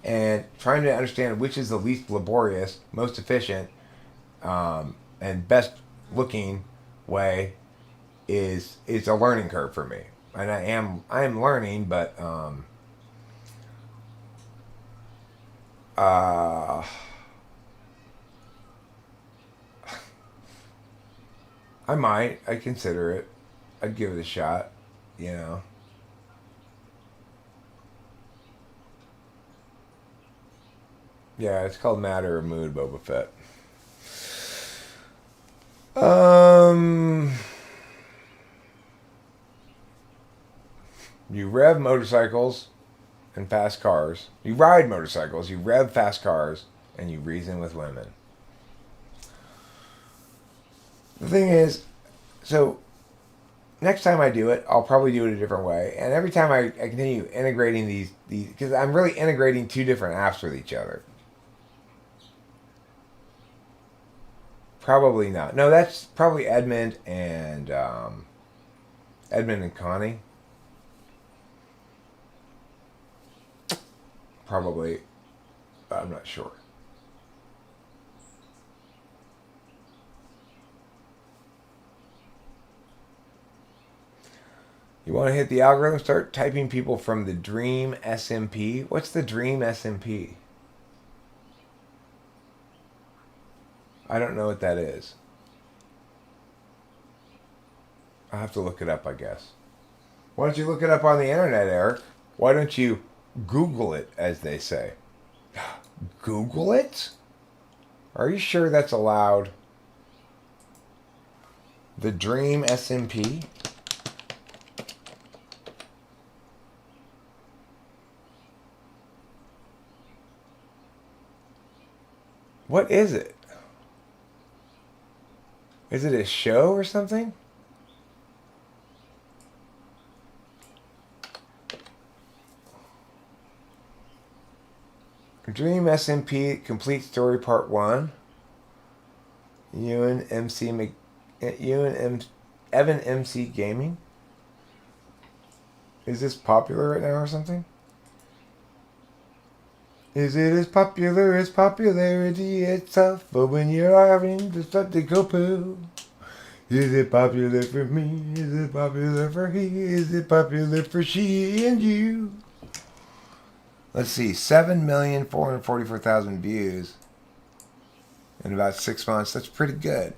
Speaker 1: and trying to understand which is the least laborious, most efficient, and best looking way is a learning curve for me. And I am learning, but I I'd consider it. I'd give it a shot, Yeah, it's called Matter of Mood, Boba Fett. You rev motorcycles and fast cars. You ride motorcycles, you rev fast cars, and you reason with women. The thing is, so next time I do it, I'll probably do it a different way. And every time I continue integrating these, because I'm really integrating two different apps with each other. Probably not. No, that's probably Edmund and Connie. Probably. I'm not sure. You want to hit the algorithm? Start typing people from the Dream SMP. What's the Dream SMP? I don't know what that is. I'll have to look it up, I guess. Why don't you look it up on the internet, Eric? Why don't you Google it, as they say? Google it? Are you sure that's allowed? The Dream SMP? What is it? Is it a show or something? Dream SMP Complete Story Part 1. Evan MC Gaming. Is this popular right now or something? Is it as popular as popularity itself? But when you're having the spectacle poo. Is it popular for me? Is it popular for he? Is it popular for she and you? Let's see, 7,444,000 views in about 6 months. That's pretty good.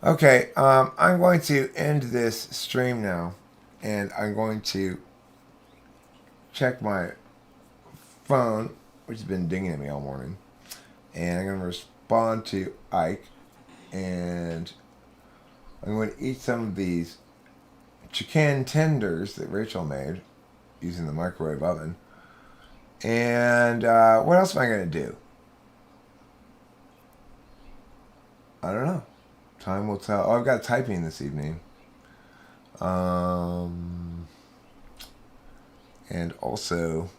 Speaker 1: Okay, I'm going to end this stream now, and I'm going to check my phone, which has been dinging at me all morning, and I'm going to respond to Ike, and I'm going to eat some of these chicken tenders that Rachel made using the microwave oven. And what else am I going to do? I don't know. Time will tell. Oh, I've got typing this evening. And also,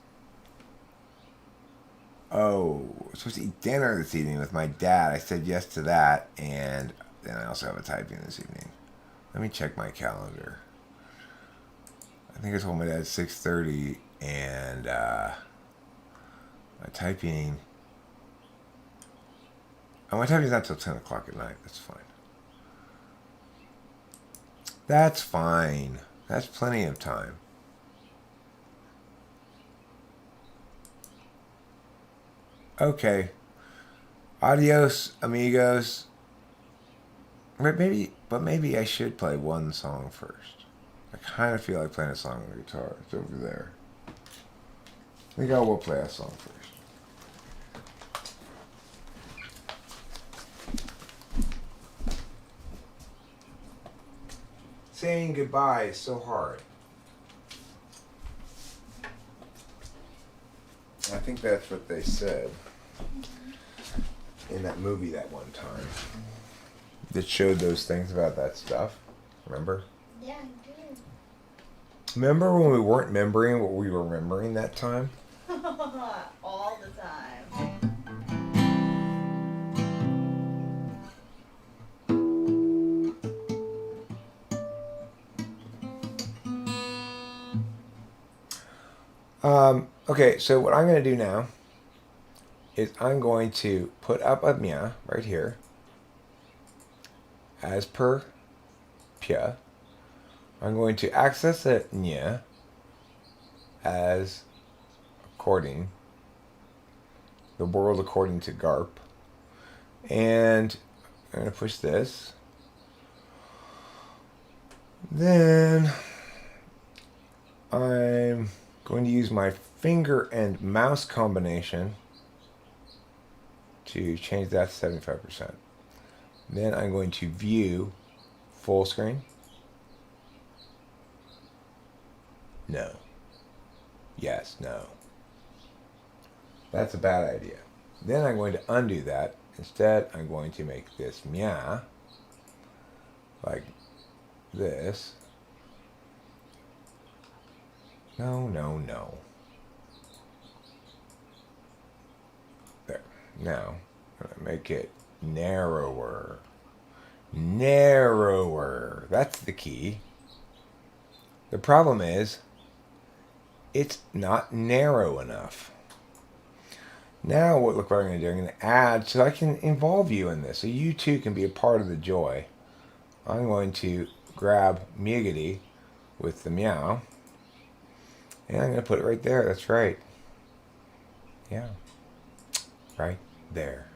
Speaker 1: I'm supposed to eat dinner this evening with my dad. I said yes to that. And then I also have a typing this evening. Let me check my calendar. I think I told my dad 6:30, and my typing. Oh, my typing's not till 10 o'clock at night. That's fine. That's fine. That's plenty of time. Okay. Adios, amigos. Maybe I should play one song first. I kind of feel like playing a song on the guitar. It's over there. I think I will play a song first. Saying goodbye is so hard. I think that's what they said in that movie that one time that showed those things about that stuff. Remember?
Speaker 2: Yeah, I do.
Speaker 1: Remember when we weren't remembering what we were remembering that time?
Speaker 2: All the time.
Speaker 1: Okay, so what I'm going to do now is I'm going to put up a mia right here as per pia. I'm going to access a nya as according the world according to GARP. And I'm going to push this. Then I'm going to use my finger and mouse combination to change that to 75%. Then I'm going to view full screen. No. Yes, no. That's a bad idea. Then I'm going to undo that. Instead, I'm going to make this mia like this. No, no, no. There. Now, I'm going to make it narrower. Narrower. That's the key. The problem is, it's not narrow enough. Now, look what I'm going to do. I'm going to add, so I can involve you in this, so you too can be a part of the joy. I'm going to grab Miagity with the meow, and I'm going to put it right there. That's right. Yeah. Right there.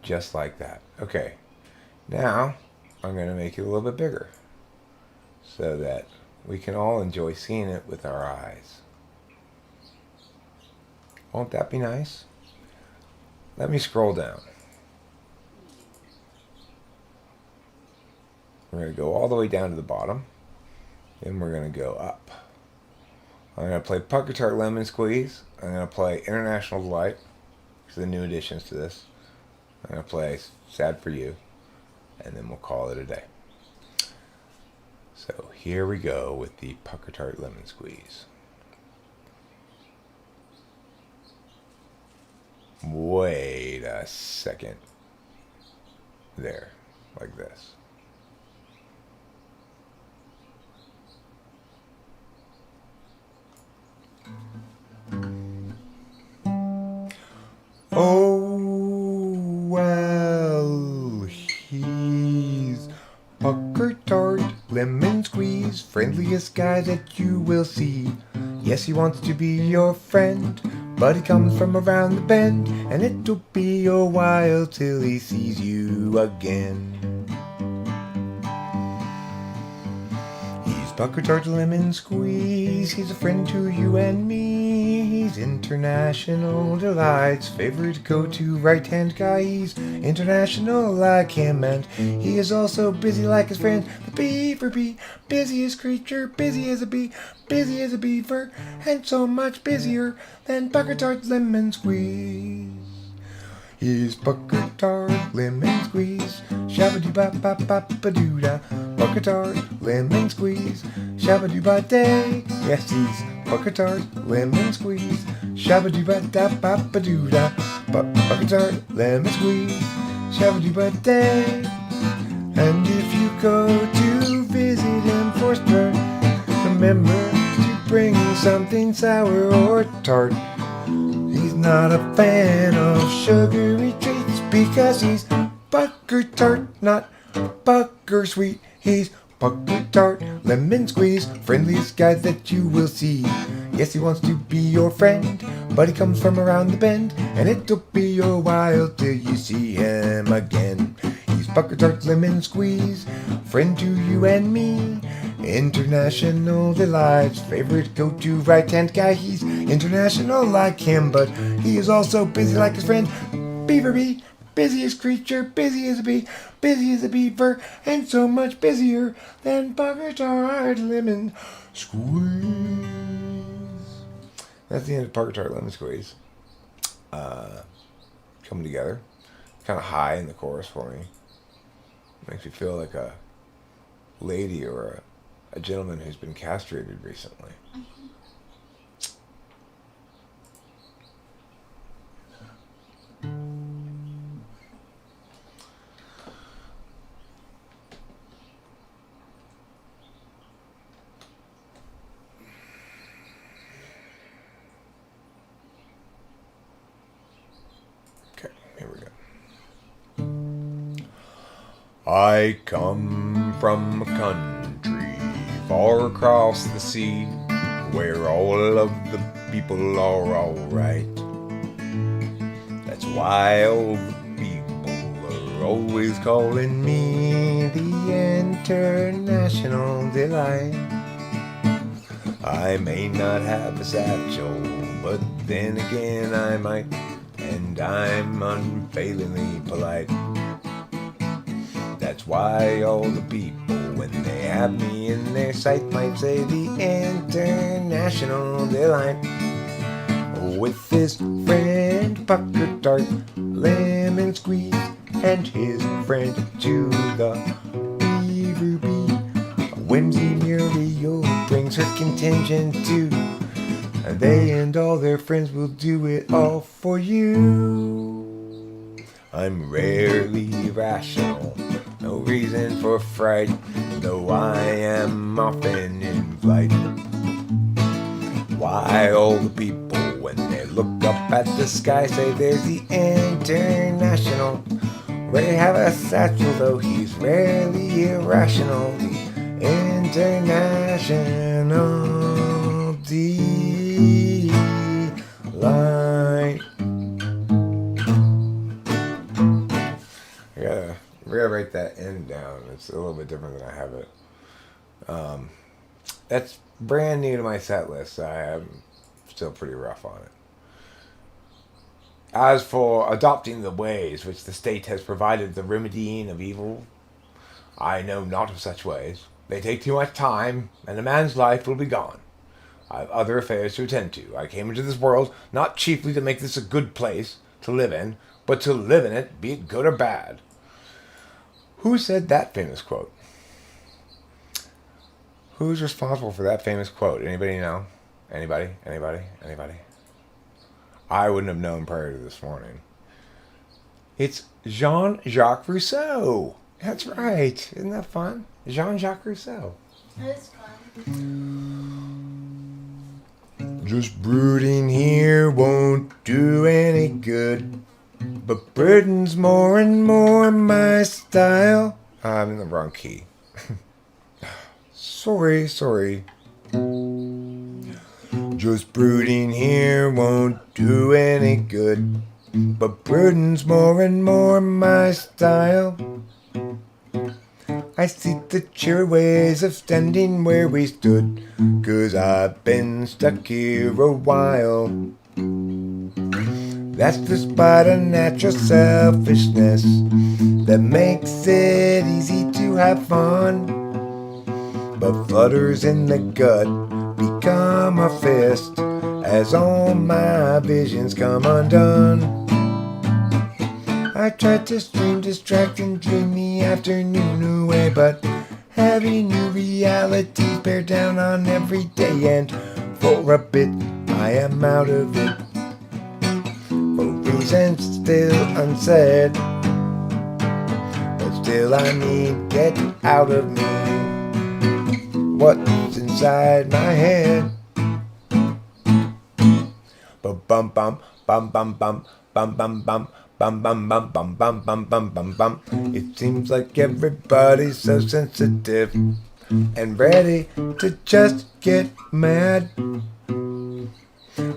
Speaker 1: Just like that. Okay. Now, I'm going to make it a little bit bigger so that we can all enjoy seeing it with our eyes. Won't that be nice? Let me scroll down. We're going to go all the way down to the bottom. Then we're going to go up. I'm going to play Pucker Tart Lemon Squeeze. I'm going to play International Delight. These are the new additions to this. I'm going to play Sad For You. And then we'll call it a day. So here we go with the Pucker Tart Lemon Squeeze. Wait a second. There. Like this. Oh, well, he's Pucker Tart Lemon Squeeze, friendliest guy that you will see. Yes, he wants to be your friend, but he comes from around the bend, and it'll be a while till he sees you again. He's Pucker Tart Lemon Squeeze, he's a friend to you and me. He's International Delight's favorite go-to right-hand guy. He's international like him, and he is also busy like his friend, the beaver bee. Busiest creature, busy as a bee, busy as a beaver, and so much busier than Pucker Tart Lemon Squeeze. He's Pucker Tart Lemon Squeeze, shabba-doo-ba-ba-ba-ba-doo-da. Pucker Tart Lemon Squeeze, shabba-doo-ba-day. Yes, he's Pucker Tart Lemon Squeeze, shabba-doo-ba-da-ba-ba-doo-da. Pucker Tart Lemon Squeeze, shabba-doo-ba-day. And if you go to visit him for spurt, remember to bring something sour or tart. He's not a fan of sugary treats because he's Pucker Tart, not Pucker Sweet. He's Pucker Tart Lemon Squeeze, friendliest guy that you will see. Yes, he wants to be your friend, but he comes from around the bend, and it'll be a while till you see him again. He's Pucker Tart Lemon Squeeze, friend to you and me. International Delight's favorite go-to right-hand guy. He's international like him, but he is also busy like his friend Beaver Bee. Busiest creature, busy as a bee, busy as a beaver, and so much busier than Pucker Tart Lemon Squeeze. That's the end of Pucker Tart Lemon Squeeze. Coming together. Kind of high in the chorus for me. Makes me feel like a lady or a gentleman who's been castrated recently. Okay, here we go. I come from a country far across the sea, where all of the people are alright. That's why all the people are always calling me the International Delight. I may not have a satchel, but then again I might, and I'm unfailingly polite. That's why all the people, when they have me in their sight, might say the International Delight. With his friend Pucker Tart Lemon Squeeze and his friend to the Beaver Bee, Whimsy Muriel brings her contingent too. They and all their friends will do it all for you. I'm rarely rational, no reason for fright, though I am often in flight. Why all the people, when they look up at the sky, say there's the International. Ray have a satchel, though he's rarely irrational. The International Delight. I gotta write that end down. It's a little bit different than I have it. That's brand new to my set list, so I'm still pretty rough on it. As for adopting the ways which the state has provided the remedying of evil, I know not of such ways. They take too much time, and a man's life will be gone. I have other affairs to attend to. I came into this world not chiefly to make this a good place to live in, but to live in it, be it good or bad. Who said that famous quote? Who's responsible for that famous quote? Anybody know? Anybody? Anybody? Anybody? I wouldn't have known prior to this morning. It's Jean-Jacques Rousseau. That's right. Isn't that fun? Jean-Jacques Rousseau.
Speaker 2: It's fun.
Speaker 1: Just brooding here won't do any good, but brooding's more and more my style. I'm in the wrong key. Sorry. Just brooding here won't do any good, but brooding's more and more my style. I see the cheery ways of standing where we stood, 'cause I've been stuck here a while. That's despite a natural selfishness that makes it easy to have fun, but flutters in the gut become a fist as all my visions come undone. I tried to stream, distract, and dream the afternoon away, but heavy new realities bear down on every day, and for a bit I am out of it, for reasons still unsaid, but still I need get out of me what's inside my head. Bum bum bum bum bum bum bum bum bum. Bum bum bum bum bum bum bum bum bum. It seems like everybody's so sensitive and ready to just get mad.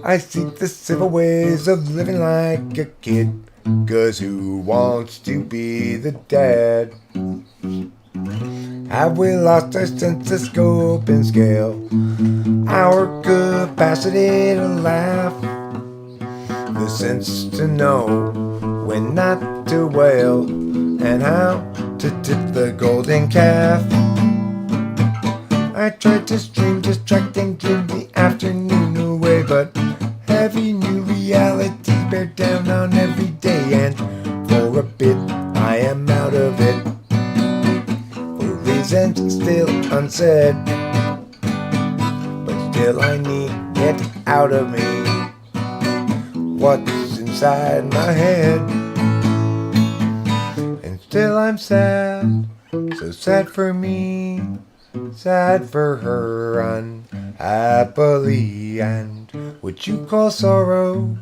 Speaker 1: I see the civil ways of living like a kid, 'cause who wants to be the dad? Have we lost our sense of scope and scale, our capacity to laugh, the sense to know when not to wail, and how to tip the golden calf? I tried to stream, distract, and dream the afternoon away, but heavy new realities bear down on every day, and for a bit I am out of it, for reasons still unsaid, but still I need get out of me what's inside my head. And still I'm sad, so sad for me, sad for her unhappily, and what you call sorrow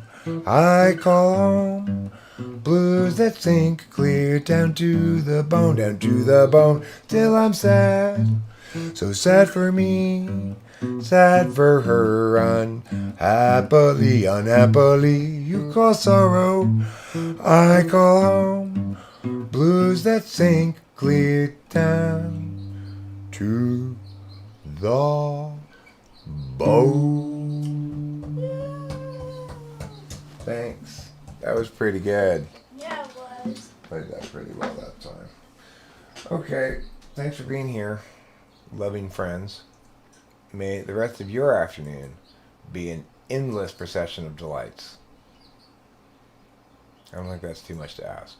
Speaker 1: I call home. Blues that sink clear down to the bone, down to the bone. Still I'm sad, so sad for me, sad for her unhappily, unhappily. You call sorrow, I call home. Blues that sink clear down to the bone. Thanks. That was pretty good.
Speaker 2: Yeah, it was.
Speaker 1: Played that pretty well that time. Okay, thanks for being here, loving friends. May the rest of your afternoon be an endless procession of delights. I don't think that's too much to ask.